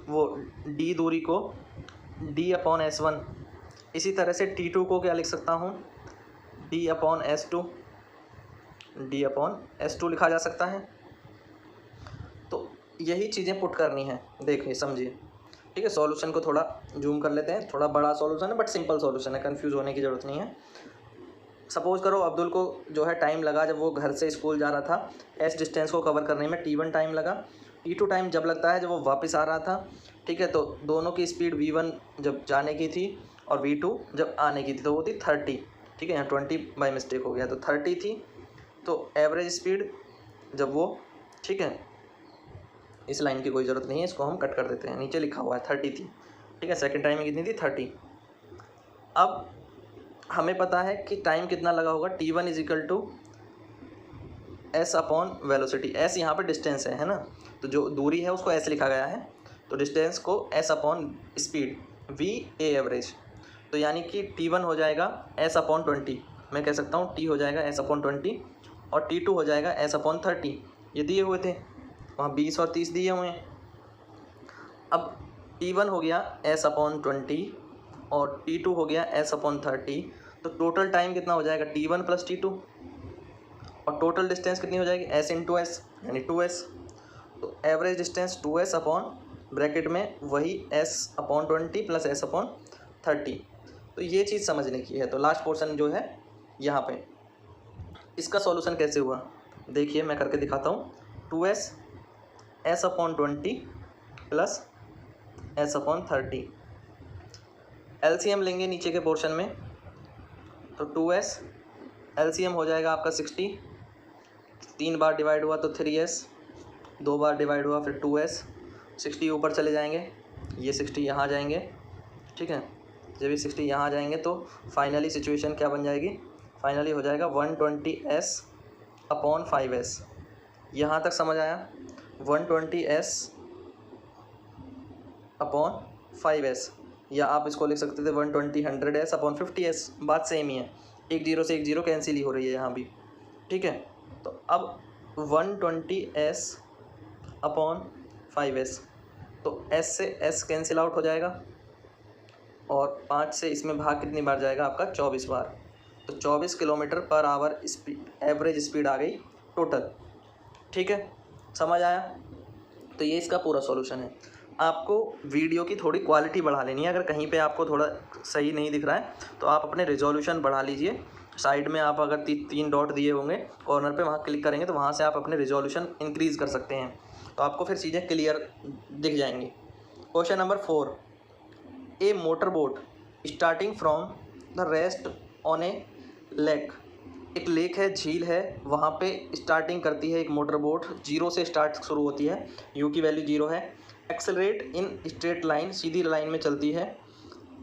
Speaker 3: वो D दूरी को D अपॉन S1। इसी तरह से T2 को क्या लिख सकता हूँ? D upon S2, D upon S2 लिखा जा सकता है। तो यही चीज़ें पुट करनी है, देखिए समझिए, ठीक है। सॉल्यूशन को थोड़ा जूम कर लेते हैं, थोड़ा बड़ा सॉल्यूशन है बट सिंपल सॉल्यूशन है, कंफ्यूज होने की ज़रूरत नहीं है। सपोज करो अब्दुल को जो है टाइम लगा जब वो घर से स्कूल जा रहा था, एस डिस्टेंस को कवर करने में T1 टाइम लगा, T2 टाइम जब लगता है जब वो वापस आ रहा था, ठीक है। तो दोनों की स्पीड V1 जब जाने की थी और V2 जब आने की थी तो वो थी 30, ठीक है। यहाँ 20 बाई मिस्टेक हो गया, तो 30 थी। तो एवरेज स्पीड जब वो, ठीक है, इस लाइन की कोई ज़रूरत नहीं है, इसको हम कट कर देते हैं, नीचे लिखा हुआ है 30 थी, ठीक है। सेकंड टाइम में कितनी थी? 30। अब हमें पता है कि टाइम कितना लगा होगा, T1 is equal to S upon velocity. S यहाँ पे डिस्टेंस है ना, तो जो दूरी है उसको S लिखा गया है, तो डिस्टेंस को S upon speed V A average. तो यानी कि T1 हो जाएगा S अपॉन 20, मैं कह सकता हूँ T हो जाएगा S अपॉन 20 और T2 हो जाएगा S अपॉन 30। ये दिए हुए थे, वहाँ 20 और 30 दिए हुए हैं। अब T1 हो गया S अपॉन 20 और T2 हो गया S अपॉन 30। तो टोटल टाइम कितना हो जाएगा? T1 प्लस T2, और टोटल डिस्टेंस कितनी हो जाएगी? S इंटू S यानी 2S। तो average distance 2S upon bracket में वही S upon 20 plus S upon 30। तो ये चीज़ समझने की है। तो लास्ट पोर्शन जो है यहाँ पे, इसका सॉल्यूशन कैसे हुआ देखिए, मैं करके दिखाता हूँ। 2S S upon 20 plus S upon 30, LCM लेंगे नीचे के पोर्शन में, तो 2S LCM हो जाएगा आपका 60, 3 बार डिवाइड हुआ तो 3S, 2 बार डिवाइड हुआ फिर 2S, 60 ऊपर चले जाएंगे, ये 60 यहाँ जाएंगे, ठीक है। जब ये 60 यहाँ जाएंगे तो फाइनली सिचुएशन क्या बन जाएगी? फाइनली हो जाएगा 120S अपॉन 5S। यहाँ तक समझ आया? 120S अपॉन 5S, या आप इसको लिख सकते थे 100S अपॉन 50S, बात सेम ही है, एक जीरो से एक जीरो कैंसिल ही हो रही है यहाँ भी, ठीक है। तो अब 120S अपॉन 5S, तो S से S कैंसिल आउट हो जाएगा और 5 से इसमें भाग कितनी बार जाएगा आपका? 24 बार। तो 24 kilometre per hour speed, average speed आ गई टोटल, ठीक है। समझ आया? तो ये इसका पूरा सॉल्यूशन है। आपको वीडियो की थोड़ी क्वालिटी बढ़ा लेनी है, अगर कहीं पे आपको थोड़ा सही नहीं दिख रहा है तो आप अपने रिजोल्यूशन बढ़ा लीजिए। साइड में आप अगर 3 डॉट दिए होंगे कॉर्नर पे, वहाँ क्लिक करेंगे तो वहाँ से आप अपने रिजोल्यूशन इंक्रीज़ कर सकते हैं, तो आपको फिर चीज़ें क्लियर दिख जाएंगी। Question number 4, A motor boat starting from the rest on A lake. एक लेक है, झील है, वहाँ पे स्टार्टिंग करती है एक मोटर बोट, 0 से स्टार्ट शुरू होती है, यू की वैल्यू 0 है। एक्सेलरेट इन स्ट्रेट लाइन, सीधी लाइन में चलती है,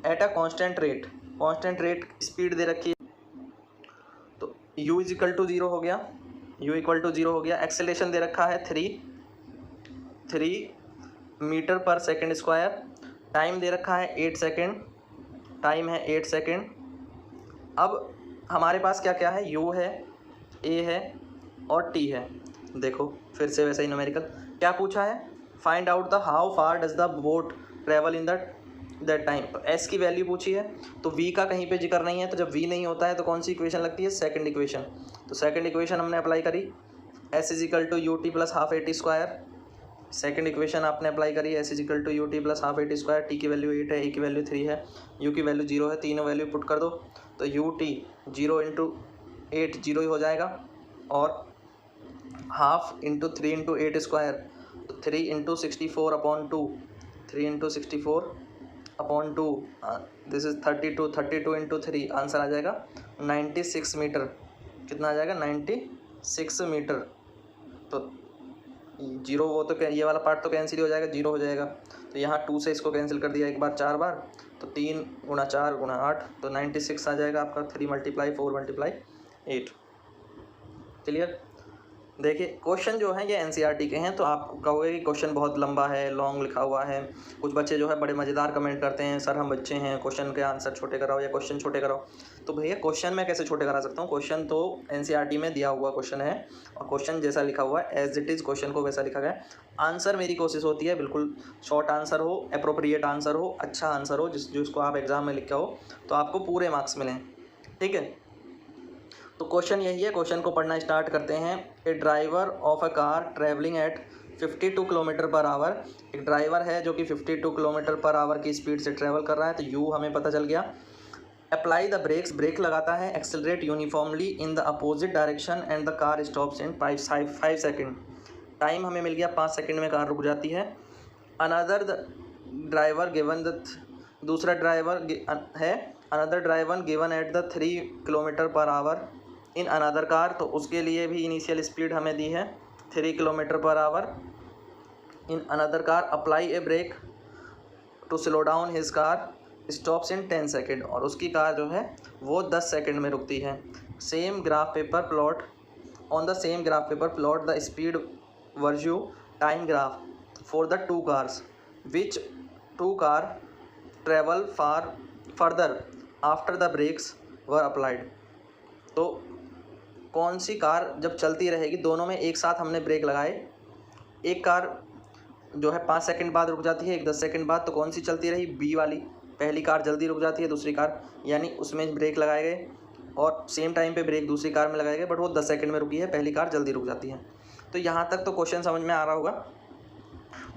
Speaker 3: at a constant rate, constant rate speed दे रखी है, तो u इज इक्वल टू 0 हो गया, u इक्वल टू 0 हो गया। एक्सेलेरेशन दे रखा है 3 metre per second square, time दे रखा है 8 सेकेंड, टाइम है 8 सेकेंड। अब हमारे पास क्या क्या है? u है, a है और t है। देखो फिर से वैसा ही न्यूमेरिकल क्या पूछा है? Find out the how far does the boat travel in that time. तो s की वैल्यू पूछी है, तो v का कहीं पे जिक्र नहीं है, तो जब v नहीं होता है तो कौन सी इक्वेशन लगती है? Second equation. तो सेकंड इक्वेशन हमने अप्लाई करी, s is equal to U T plus half A T square. Second equation आपने अप्लाई करी, s is equal to U T plus half A T square. t की value 8 है, a की value 3 है, u की value 0 है, तीनों value put कर दो, तो यू टी 0 इंटू 8 0 ही हो जाएगा, और हाफ इंटू 3 इंटू 8 स्क्वायर, तो 3 into 64 upon 2, 3 into 64 upon 2, this is 32, 32 into 3, answer आ जाएगा 96 मीटर। कितना आ जाएगा? 96 मीटर। तो जीरो, वो तो ये वाला पार्ट तो कैंसिल हो जाएगा, जीरो हो जाएगा। तो यहाँ 2 से इसको कैंसिल कर दिया एक बार 4 बार, तो 3 गुणा 4 गुणा 8, तो 96 आ जाएगा आपका। 3 मल्टीप्लाई 4 मल्टीप्लाई 8। क्लियर? देखिए क्वेश्चन जो है ये एनसीईआरटी के हैं, तो आप कहोगे कि क्वेश्चन बहुत लंबा है, लॉन्ग लिखा हुआ है। कुछ बच्चे जो है बड़े मज़ेदार कमेंट करते हैं, सर हम बच्चे हैं, क्वेश्चन के आंसर छोटे कराओ या क्वेश्चन छोटे कराओ। तो भैया क्वेश्चन मैं कैसे छोटे करा सकता हूँ? क्वेश्चन तो एनसीईआरटी में दिया हुआ क्वेश्चन है, और क्वेश्चन जैसा लिखा हुआ है एज इट इज़ क्वेश्चन को वैसा लिखा गया है। आंसर मेरी कोशिश होती है बिल्कुल शॉर्ट आंसर हो, अप्रोप्रिएट आंसर हो, अच्छा आंसर हो, जिसको आप एग्ज़ाम में लिखा हो, तो आपको पूरे मार्क्स मिलें। ठीक है, तो क्वेश्चन यही है। क्वेश्चन को पढ़ना स्टार्ट करते हैं। A driver of a car travelling at 52 kilometre per hour. एक ड्राइवर है जो कि 52 किलोमीटर पर आवर की स्पीड से ट्रैवल कर रहा है, तो यू हमें पता चल गया। अप्लाई द ब्रेक्स, ब्रेक लगाता है। Accelerate uniformly in the opposite direction and the car stops in 5 second. Time हमें मिल गया 5 सेकेंड में कार रुक जाती है। अनदर ड्राइवर गिवन द, दूसरा ड्राइवर है another driver given at the 3 kilometre per hour in another car, तो उसके लिए भी इनिशियल स्पीड हमें दी है 3 kilometre per hour in another car. Apply a brake to slow down his car, stops in 10 second, और उसकी car जो है वो 10 सेकेंड में रुकती है। Same graph paper plot, on the same graph paper plot the speed versus time graph for the 2 cars, which 2 car travel further after the brakes were applied. तो कौन सी कार जब चलती रहेगी, दोनों में एक साथ हमने ब्रेक लगाए, एक कार जो है 5 सेकंड बाद रुक जाती है, एक 10 सेकंड बाद, तो कौन सी चलती रही? बी वाली। पहली कार जल्दी रुक जाती है, दूसरी कार, यानी उसमें ब्रेक लगाए गए और सेम टाइम पे ब्रेक दूसरी कार में लगाए गए, बट वो 10 सेकंड में रुकी है, पहली कार जल्दी रुक जाती है। तो यहाँ तक तो क्वेश्चन समझ में आ रहा होगा।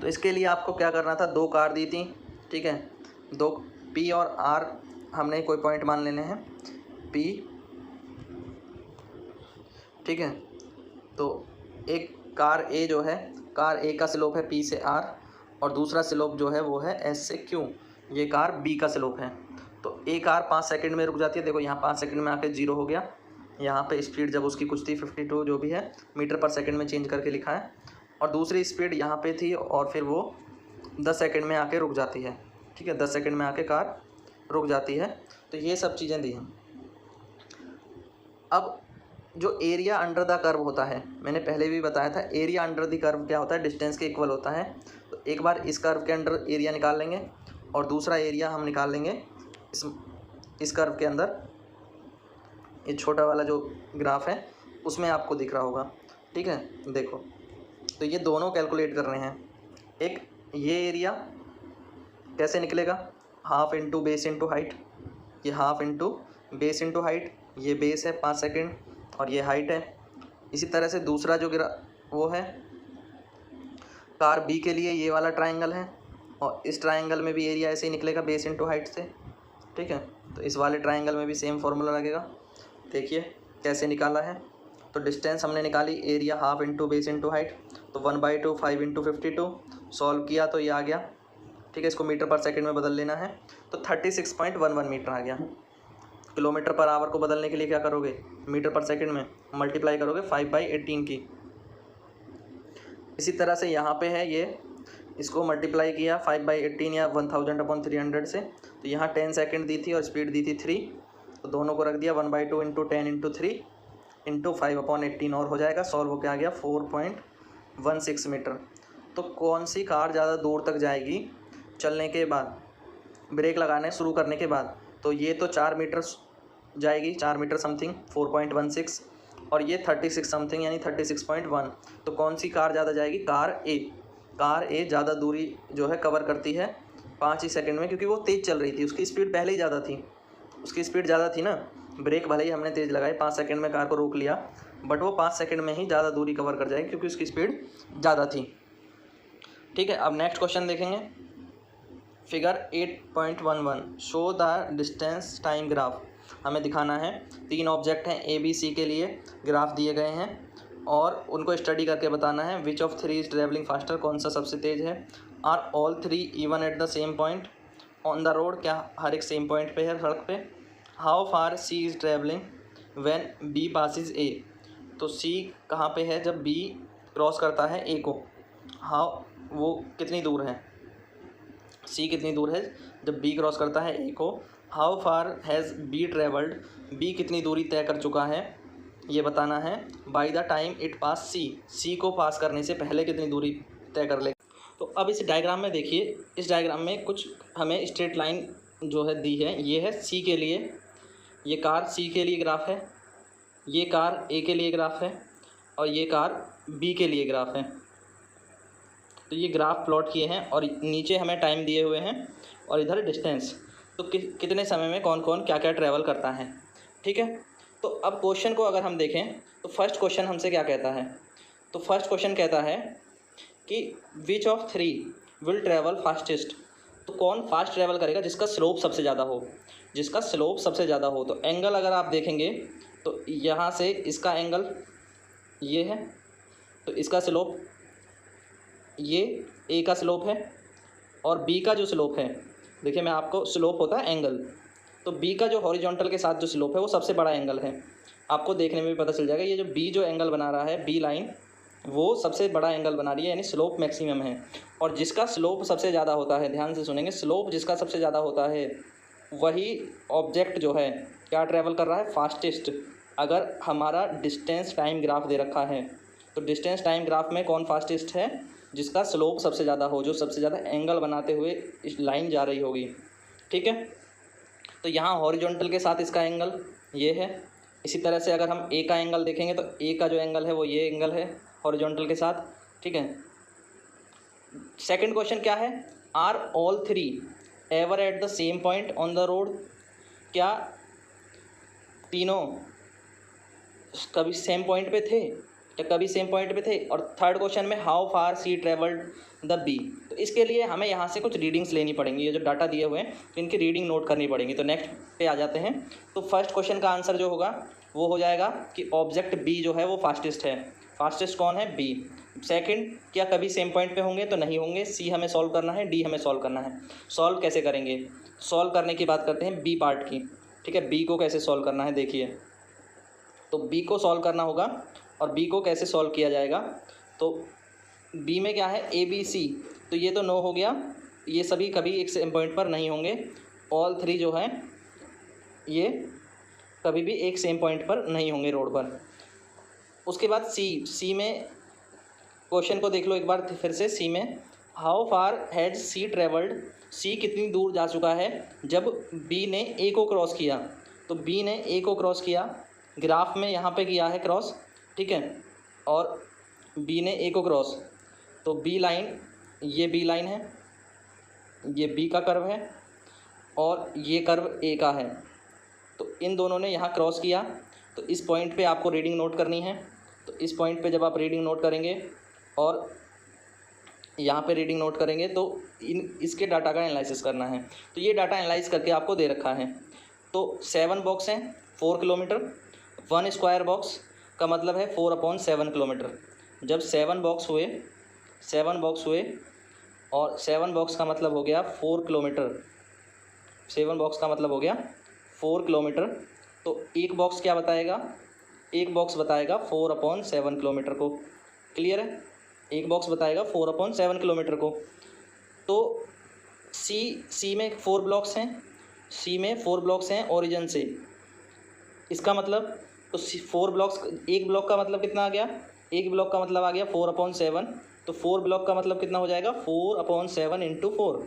Speaker 3: तो इसके लिए आपको क्या करना था? 2 कार दी थी, ठीक है, 2 पी और आर हमने कोई पॉइंट मान लेने हैं, पी, ठीक है। तो एक कार ए जो है, कार ए का स्लोप है पी से आर, और दूसरा स्लोप जो है वो है एस से क्यू, ये कार बी का स्लोप है। तो ए कार 5 सेकंड में रुक जाती है, देखो यहाँ 5 सेकंड में आके 0 हो गया। यहाँ पे स्पीड जब उसकी कुछ थी 52 जो भी है मीटर पर सेकंड में चेंज करके लिखा है, और दूसरी स्पीड यहाँ पे थी और फिर वो 10 सेकंड में आके रुक जाती है, ठीक है, 10 सेकंड में आके कार रुक जाती है। तो ये सब चीज़ें दी हैं। अब जो एरिया अंडर द कर्व होता है, मैंने पहले भी बताया था, एरिया अंडर द कर्व क्या होता है? डिस्टेंस के इक्वल होता है। तो एक बार इस कर्व के अंडर एरिया निकाल लेंगे, और दूसरा एरिया हम निकाल लेंगे इस कर्व के अंदर। ये छोटा वाला जो ग्राफ है उसमें आपको दिख रहा होगा, ठीक है, देखो। तो ये दोनों कैलकुलेट करने हैं। एक ये एरिया कैसे निकलेगा? Half into base into height, ये half into base into height, ये बेस है 5 सेकंड और ये हाइट है। इसी तरह से दूसरा जो वो है कार बी के लिए, ये वाला ट्रायंगल है, और इस ट्रायंगल में भी एरिया ऐसे ही निकलेगा बेस इंटू हाइट से, ठीक है। तो इस वाले ट्रायंगल में भी सेम फार्मूला लगेगा। देखिए कैसे निकाला है। तो डिस्टेंस हमने निकाली, area half into base into height, तो 1/2 5 इंटू 52, सॉल्व किया तो ये आ गया, ठीक है। इसको मीटर पर सेकंड में बदल लेना है, तो 36.11 मीटर आ गया। किलोमीटर पर आवर को बदलने के लिए क्या करोगे? मीटर पर सेकंड में मल्टीप्लाई करोगे 5/18 की। इसी तरह से यहाँ पे है ये, इसको मल्टीप्लाई किया 5/18 या 1000/300 से, तो यहाँ 10 सेकंड दी थी और स्पीड दी थी 3, तो दोनों को रख दिया 1/2 इंटू 10 इंटू 3 इंटू 5/18 और हो जाएगा। सॉल्व होकर आ गया 4.16 मीटर। तो कौन सी कार ज़्यादा दूर तक जाएगी चलने के बाद, ब्रेक लगाने शुरू करने के बाद? तो ये तो 4 मीटर जाएगी, 4 मीटर समथिंग 4.16, और ये 36 समथिंग यानी 36.1। तो कौन सी कार ज़्यादा जाएगी? कार ए। कार ए ज़्यादा दूरी जो है कवर करती है 5 ही सेकंड में, क्योंकि वो तेज़ चल रही थी, उसकी स्पीड पहले ही ज़्यादा थी, उसकी स्पीड ज़्यादा थी ना। ब्रेक भले ही हमने तेज़ लगाई, 5 सेकंड में कार को रोक लिया, बट वो 5 सेकंड में ही ज़्यादा दूरी कवर कर जाएगी क्योंकि उसकी स्पीड ज़्यादा थी, ठीक है। अब नेक्स्ट क्वेश्चन देखेंगे। Figure 8.11 show the distance time graph. हमें दिखाना है 3 ऑब्जेक्ट हैं ए बी सी के लिए, ग्राफ दिए गए हैं और उनको स्टडी करके बताना है which of 3 is travelling faster, कौन सा सबसे तेज़ है। Are all 3 even at the same point on the road, क्या हर एक सेम पॉइंट पे है सड़क पे। How far C is travelling when B passes A, तो सी कहाँ पे है जब बी क्रॉस करता है ए को। हाउ, वो कितनी दूर है, सी कितनी दूर है जब बी क्रॉस करता है ए को। How far has B travelled, B कितनी दूरी तय कर चुका है ये बताना है। By the time it pass C, C को पास करने से पहले कितनी दूरी तय कर ले। तो अब इस डायग्राम में देखिए, इस डायग्राम में कुछ हमें स्ट्रेट लाइन जो है दी है, ये है सी के लिए, ये कार सी के लिए ग्राफ है, ये कार ए के लिए ग्राफ है और ये कार बी के लिए ग्राफ है। तो ये ग्राफ प्लॉट किए हैं और नीचे हमें टाइम दिए हुए हैं और इधर डिस्टेंस, तो कितने समय में कौन कौन क्या क्या ट्रैवल करता है। ठीक है, तो अब क्वेश्चन को अगर हम देखें तो फर्स्ट क्वेश्चन हमसे क्या कहता है, तो फर्स्ट क्वेश्चन कहता है कि विच ऑफ 3 विल ट्रैवल फास्टेस्ट, तो कौन फास्ट ट्रैवल करेगा जिसका स्लोप सबसे ज़्यादा हो, जिसका स्लोप सबसे ज़्यादा हो। तो एंगल अगर आप देखेंगे तो यहाँ से इसका एंगल ये है, तो इसका स्लोप ये ए का स्लोप है और बी का जो स्लोप है, देखिए मैं आपको, स्लोप होता है एंगल, तो बी का जो हॉरिजॉन्टल के साथ जो स्लोप है वो सबसे बड़ा एंगल है। आपको देखने में भी पता चल जाएगा, ये जो बी जो एंगल बना रहा है, बी लाइन वो सबसे बड़ा एंगल बना रही है, यानी स्लोप मैक्सिमम है। और जिसका स्लोप सबसे ज़्यादा होता है, ध्यान से सुनेंगे, स्लोप जिसका सबसे ज़्यादा होता है वही ऑब्जेक्ट जो है क्या ट्रैवल कर रहा है, फास्टेस्ट। अगर हमारा डिस्टेंस टाइम ग्राफ दे रखा है तो डिस्टेंस टाइम ग्राफ में कौन फास्टेस्ट है, जिसका स्लोप सबसे ज़्यादा हो, जो सबसे ज़्यादा एंगल बनाते हुए इस लाइन जा रही होगी। ठीक है, तो यहाँ हॉरिजॉन्टल के साथ इसका एंगल ये है। इसी तरह से अगर हम ए का एंगल देखेंगे तो ए का जो एंगल है वो ये एंगल है हॉरिजॉन्टल के साथ। ठीक है, सेकंड क्वेश्चन क्या है, are all 3 ever at the same point on the road, क्या तीनों कभी सेम पॉइंट पे थे, क्या कभी सेम पॉइंट पे थे। और थर्ड क्वेश्चन में how far C travelled the B, तो इसके लिए हमें यहाँ से कुछ रीडिंग्स लेनी पड़ेंगी, ये जो डाटा दिए हुए हैं तो इनकी रीडिंग नोट करनी पड़ेंगी। तो नेक्स्ट पे आ जाते हैं। तो फर्स्ट क्वेश्चन का आंसर जो होगा वो हो जाएगा कि ऑब्जेक्ट बी जो है वो फास्टेस्ट है। फास्टेस्ट कौन है, बी। सेकंड, क्या कभी सेम पॉइंट पे होंगे, तो नहीं होंगे। सी हमें सॉल्व करना है, डी हमें सॉल्व करना है। सॉल्व कैसे करेंगे, सॉल्व करने की बात करते हैं बी पार्ट की। ठीक है, बी को कैसे सॉल्व करना है देखिए, तो बी को सॉल्व करना होगा और बी को कैसे सॉल्व किया जाएगा। तो बी में क्या है, ए बी सी, तो ये तो नो हो गया, ये सभी कभी एक सेम पॉइंट पर नहीं होंगे। ऑल 3 जो है ये कभी भी एक सेम पॉइंट पर नहीं होंगे रोड पर। उसके बाद सी में क्वेश्चन को देख लो एक बार फिर से। सी में how far has C travelled, C कितनी दूर जा चुका है जब बी ने ए को क्रॉस किया। तो बी ने ए को क्रॉस किया, ग्राफ में यहाँ पे किया है क्रॉस, ठीक है, और बी ने ए को क्रॉस, तो बी लाइन, ये बी लाइन है, ये बी का कर्व है और ये कर्व ए का है। तो इन दोनों ने यहाँ क्रॉस किया, तो इस पॉइंट पे आपको रीडिंग नोट करनी है। तो इस पॉइंट पे जब आप रीडिंग नोट करेंगे और यहाँ पे रीडिंग नोट करेंगे तो इसके डाटा का एनालिसिस करना है। तो ये डाटा एनालाइज करके आपको दे रखा है। तो 7 बॉक्स हैं 4 किलोमीटर, 1 स्क्वायर बॉक्स का मतलब है 4/7 किलोमीटर। जब 7 बॉक्स हुए और 7 बॉक्स का मतलब हो गया 4 किलोमीटर, 7 बॉक्स का मतलब हो गया 4 किलोमीटर। तो एक बॉक्स क्या बताएगा, एक बॉक्स बताएगा 4/7 किलोमीटर को। क्लियर है, एक बॉक्स बताएगा 4/7 किलोमीटर को। तो सी में 4 ब्लॉक्स हैं, सी में 4 ब्लॉक्स हैं ओरिजिन से। इसका मतलब तो 4 ब्लॉक्स, एक ब्लॉक का मतलब कितना आ गया, एक ब्लॉक का मतलब आ गया 4/7। तो 4 ब्लॉक का मतलब कितना हो जाएगा, 4/7 × 4।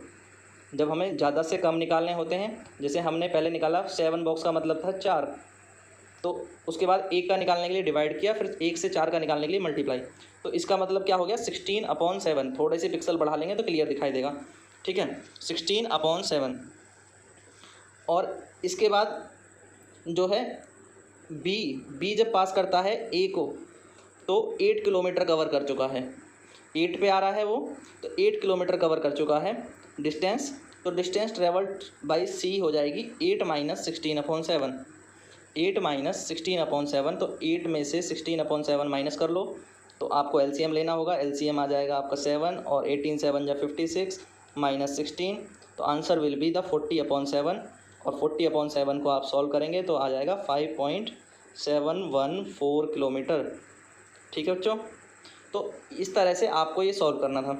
Speaker 3: जब हमें ज़्यादा से कम निकालने होते हैं, जैसे हमने पहले निकाला 7 बॉक्स का मतलब था 4, तो उसके बाद 1 का निकालने के लिए डिवाइड किया, फिर 1 से 4 का निकालने के लिए मल्टीप्लाई। तो इसका मतलब क्या हो गया 16/7। थोड़े से पिक्सल बढ़ा लेंगे तो क्लियर दिखाई देगा, ठीक है, 16/7। और इसके बाद जो है बी जब पास करता है ए को तो 8 किलोमीटर कवर कर चुका है, 8 पे आ रहा है वो, तो 8 किलोमीटर कवर कर चुका है डिस्टेंस। तो डिस्टेंस ट्रेवल्ड बाई सी हो जाएगी 8 - 16/7। 8 माइनस 16/7, तो 8 में से 16/7 माइनस कर लो तो आपको एलसीएम लेना होगा। एलसीएम आ जाएगा आपका 7 और 18 7 या 56 माइनस 16, तो आंसर विल बी द 40/7 और 40/7 को आप सॉल्व करेंगे तो आ जाएगा 5.714 किलोमीटर। ठीक है बच्चों, तो इस तरह से आपको ये सॉल्व करना था।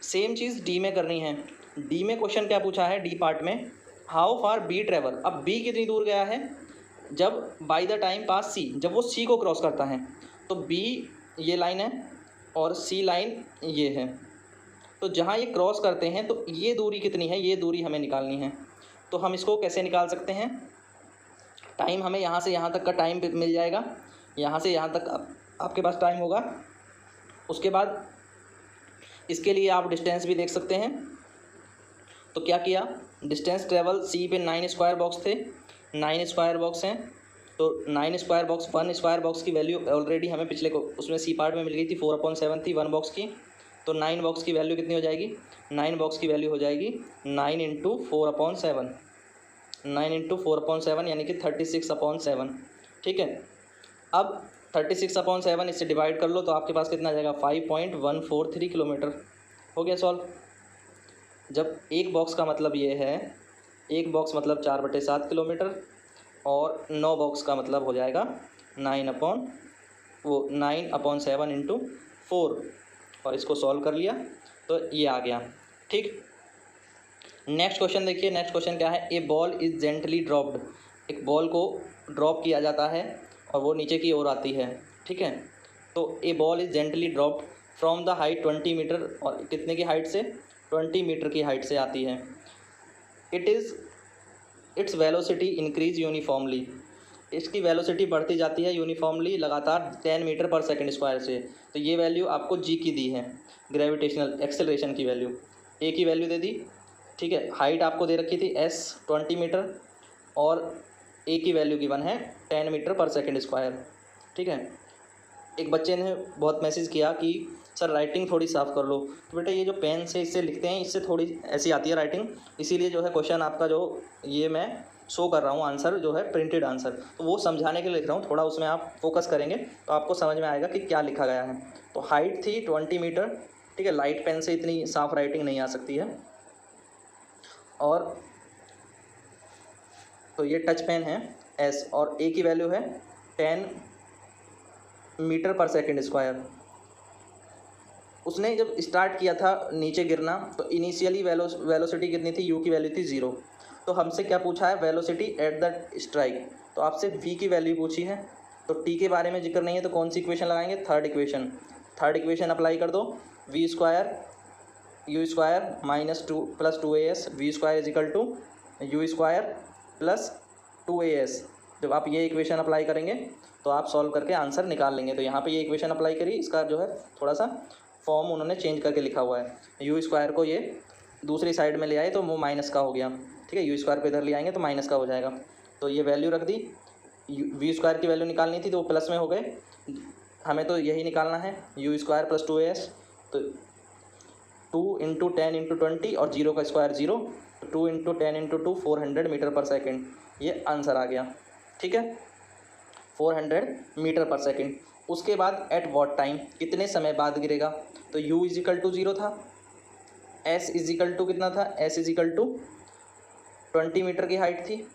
Speaker 3: सेम चीज़ डी में करनी है। डी में क्वेश्चन क्या पूछा है, डी पार्ट में हाउ फार बी ट्रेवल। अब बी कितनी दूर गया है, जब बाय द टाइम पास सी, जब वो सी को क्रॉस करता है, तो बी ये लाइन है और सी लाइन ये है, तो जहाँ ये क्रॉस करते हैं तो ये दूरी कितनी है, ये दूरी हमें निकालनी है। तो हम इसको कैसे निकाल सकते हैं, टाइम हमें यहाँ से यहाँ तक का टाइम मिल जाएगा, यहाँ से यहाँ तक आपके पास टाइम होगा। उसके बाद इसके लिए आप डिस्टेंस भी देख सकते हैं। तो क्या किया, डिस्टेंस ट्रेवल सी पे 9 स्क्वायर बॉक्स थे, 9 स्क्वायर बॉक्स हैं, तो 9 स्क्वायर बॉक्स, 1 स्क्वायर बॉक्स की वैल्यू ऑलरेडी हमें पिछले को उसमें सी पार्ट में मिल गई थी, 4/7 थी 1 बॉक्स की। तो 9 बॉक्स की वैल्यू कितनी हो जाएगी, 9 बॉक्स की वैल्यू हो जाएगी 9 × 4/7, 9 × 4/7 यानी कि 36/7। ठीक है, अब 36/7 इससे डिवाइड कर लो तो आपके पास कितना आ जाएगा, 5.143 किलोमीटर। हो गया सॉल्व। जब एक बॉक्स का मतलब ये है, एक बॉक्स मतलब 4/7 किलोमीटर और 9 बॉक्स का मतलब हो जाएगा 9/7 × 4, और इसको सॉल्व कर लिया तो ये आ गया। ठीक, नेक्स्ट क्वेश्चन देखिए। नेक्स्ट क्वेश्चन क्या है, ए बॉल इज जेंटली ड्रॉप्ड। एक बॉल को ड्रॉप किया जाता है और वो नीचे की ओर आती है। ठीक है, तो a ball is gently dropped from the height 20 metre, और कितने की हाइट से, 20 मीटर की हाइट से आती है। इट्स वेलोसिटी इंक्रीज यूनिफॉर्मली, इसकी वेलोसिटी बढ़ती जाती है यूनिफॉर्मली लगातार 10 मीटर पर सेकंड स्क्वायर से। तो ये वैल्यू आपको जी की दी है, ग्रेविटेशनल एक्सेलरेशन की वैल्यू, ए की वैल्यू दे दी। ठीक है, हाइट आपको दे रखी थी एस 20 मीटर और ए की वैल्यू गिवन है 10 मीटर पर सेकंड स्क्वायर। ठीक है, एक बच्चे ने बहुत मैसेज किया कि सर राइटिंग थोड़ी साफ़ कर लो, तो बेटा ये जो पेन से इससे लिखते हैं इससे थोड़ी ऐसी आती है राइटिंग, इसीलिए जो है क्वेश्चन आपका जो ये मैं शो कर रहा हूँ आंसर जो है प्रिंटेड आंसर, तो वो समझाने के लिए लिख रहा हूँ। थोड़ा उसमें आप फोकस करेंगे तो आपको समझ में आएगा कि क्या लिखा गया है। तो हाइट थी 20 मीटर। ठीक है, लाइट पेन से इतनी साफ़ राइटिंग नहीं आ सकती है, और तो ये टच पेन है एस, और ए की वैल्यू है 10 मीटर पर सेकंड स्क्वायर। उसने जब स्टार्ट किया था नीचे गिरना तो इनिशियली वेलोसिटी कितनी थी, यू की वैल्यू थी 0। तो हमसे क्या पूछा है, वेलोसिटी एट द स्ट्राइक, तो आपसे वी की वैल्यू पूछी है। तो टी के बारे में जिक्र नहीं है तो कौन सी इक्वेशन लगाएंगे, थर्ड इक्वेशन अप्लाई कर दो। V square you square -2 + 2as, v square is equal to you square plus 2as। जब आप ये इक्वेशन अप्लाई करेंगे तो आप सॉल्व करके आंसर निकाल लेंगे। तो यहाँ पे ये इक्वेशन अप्लाई करिए, इसका जो है थोड़ा सा फॉर्म उन्होंने चेंज करके लिखा हुआ है। यू स्क्वायर को ये दूसरी साइड में ले आए तो वो माइनस का हो गया। ठीक है, यू स्क्वायर को इधर ले आएंगे तो माइनस का हो जाएगा। तो ये वैल्यू रख दी, वी स्क्वायर की वैल्यू निकालनी थी तो वो प्लस में हो गए, हमें तो यही निकालना है यू स्क्वायर प्लस 2as। तो 2 × 10 × 20 और 0 का स्क्वायर 0, तो 2 × 10 × 2 400 मीटर पर सेकेंड, ये आंसर आ गया। ठीक है, 400 मीटर पर सेकेंड। उसके बाद एट वॉट टाइम, कितने समय बाद गिरेगा, तो u इज इक्वल टू 0 था, s इज इक्वल टू कितना था, s is equal to 20 metre की हाइट थी,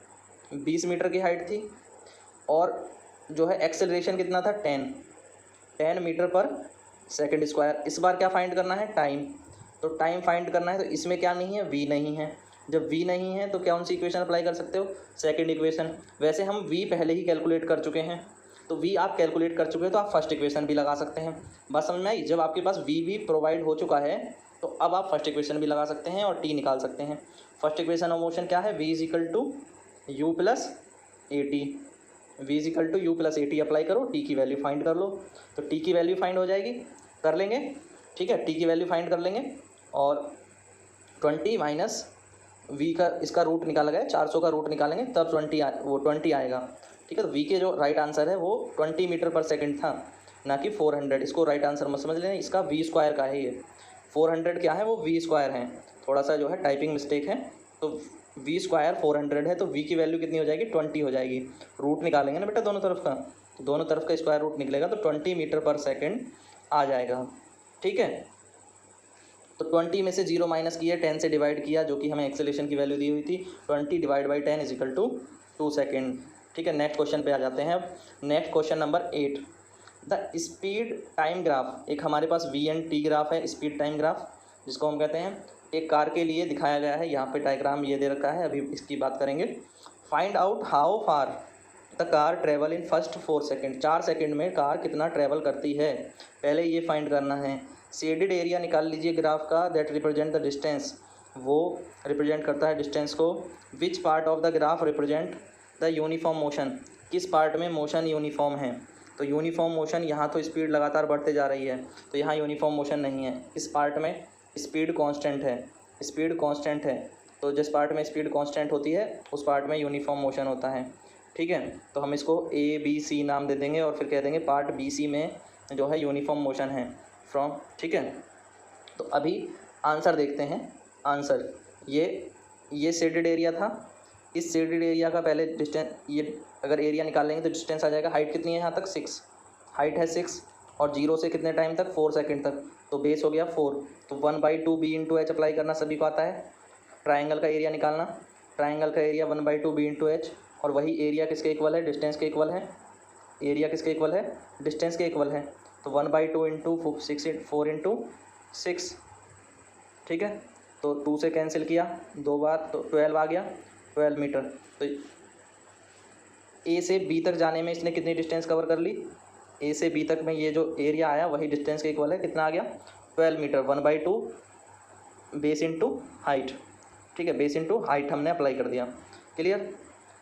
Speaker 3: 20 मीटर की हाइट थी, और जो है एक्सेलरेशन कितना था 10 मीटर पर सेकंड स्क्वायर। इस बार क्या फाइंड करना है, टाइम। तो टाइम फाइंड करना है तो इसमें क्या नहीं है, v नहीं है। जब v नहीं है तो कौन सी इक्वेशन अप्लाई कर सकते हो, सेकंड इक्वेशन। वैसे हम v पहले ही कैलकुलेट कर चुके हैं, तो v आप कैलकुलेट कर चुके हैं तो आप फर्स्ट इक्वेशन भी लगा सकते हैं। बस समझ में आई, जब आपके पास v भी प्रोवाइड हो चुका है तो अब आप फर्स्ट इक्वेशन भी लगा सकते हैं और t निकाल सकते हैं। फर्स्ट इक्वेशन ऑफ मोशन क्या है, v is equal to you plus A t, v is equal to you plus A t apply करो, t की वैल्यू फाइंड कर लो। तो t की वैल्यू फाइंड हो जाएगी, कर लेंगे। ठीक है, t की वैल्यू फाइंड कर लेंगे और 20 माइनस v का इसका रूट निकाला गया, 400 का रूट निकालेंगे तब 20 आएगा। ठीक है, तो v के जो राइट आंसर है वो 20 मीटर पर सेकंड था, ना कि 400। इसको राइट आंसर मत समझ लेना, इसका v स्क्वायर का है ये, 400 क्या है वो v स्क्वायर है। थोड़ा सा जो है टाइपिंग मिस्टेक है, तो वी स्क्वायर 400 है तो वी की वैल्यू कितनी हो जाएगी 20 हो जाएगी। रूट निकालेंगे ना बेटा दोनों तरफ का, तो दोनों तरफ का स्क्वायर रूट निकलेगा तो 20 मीटर पर सेकेंड आ जाएगा। ठीक है, तो 20 में से 0 माइनस किया, 10 से डिवाइड किया, जो कि हमें एक्सेलरेशन की वैल्यू दी हुई थी 20 divide by 10 is equal to 2 second. ठीक है, नेक्स्ट क्वेश्चन पे आ जाते हैं। अब next question number 8, the speed time graph. एक हमारे पास वी एंड टी ग्राफ है, स्पीड टाइम ग्राफ, जिसको हम कहते हैं एक कार के लिए दिखाया गया है। यहाँ पे डायग्राम ये दे रखा है, अभी इसकी बात करेंगे। Find out how far the car travel in first 4 second. 4 second में कार कितना ट्रेवल करती है, पहले ये फाइंड करना है। शेडेड एरिया निकाल लीजिए ग्राफ का, दैट रिप्रेजेंट द डिस्टेंस, वो रिप्रेजेंट करता है डिस्टेंस को। Which part of the graph represent the uniform motion, किस पार्ट में मोशन यूनिफॉर्म है। तो यूनिफॉर्म मोशन, यहाँ तो स्पीड लगातार बढ़ते जा रही है तो यहाँ यूनिफॉर्म मोशन नहीं है। इस पार्ट में स्पीड कांस्टेंट है, स्पीड कांस्टेंट है, तो जिस पार्ट में स्पीड कांस्टेंट होती है उस पार्ट में यूनिफॉर्म मोशन होता है। ठीक है, तो हम इसको ए बी सी नाम दे देंगे और फिर कह देंगे पार्ट बी सी में जो है यूनिफॉर्म मोशन है फ्रॉम। ठीक है, तो अभी आंसर देखते हैं। आंसर ये शेडेड एरिया था, इस शेडेड एरिया का पहले डिस्टेंस, ये अगर एरिया निकालेंगे तो डिस्टेंस आ जाएगा। हाइट कितनी है यहाँ तक 6, हाइट है 6 और 0 से कितने टाइम तक 4 सेकेंड तक, तो बेस हो गया 4। तो 1/2 बी इंटू एच अप्लाई करना सभी को आता है। ट्राइंगल का एरिया निकालना, ट्राइंगल का एरिया 1/2 बी इंटू एच, और वही एरिया किसके इक्वल है, डिस्टेंस के इक्वल है। एरिया किसके इक्वल है, डिस्टेंस के इक्वल है। तो 1/2 इंटू 4 इंटू 6। ठीक है, तो 2 से कैंसिल किया 2 बार तो 12 आ गया, 12 मीटर। तो ए से बी तक जाने में इसने कितनी डिस्टेंस कवर कर ली, ए से बी तक में ये जो एरिया आया वही डिस्टेंस के इक्वल है। कितना आ गया 12 मीटर। 1/2 base into height. ठीक है, बेस इंटू हाइट हमने अप्लाई कर दिया। क्लियर,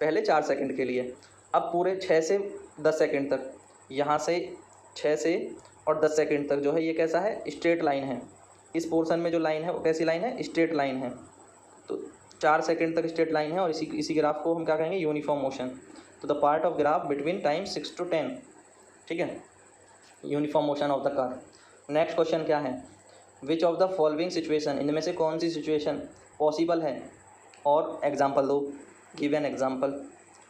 Speaker 3: पहले 4 सेकंड के लिए। अब पूरे 6 से 10 सेकंड तक, यहाँ से 6 से और 10 सेकंड तक जो है ये कैसा है, स्ट्रेट लाइन है। इस पोर्शन में जो लाइन है वो कैसी लाइन है, स्ट्रेट लाइन है। तो 4 सेकंड तक स्ट्रेट लाइन है और इसी ग्राफ को हम क्या कहेंगे, यूनिफॉर्म मोशन। तो the part of graph between time 6 to 10। ठीक है, uniform motion of the car. Next question क्या है, which of the following situation, इनमें से कौन सी सिचुएशन पॉसिबल है, और एग्जाम्पल दो, गिव एन एग्जाम्पल।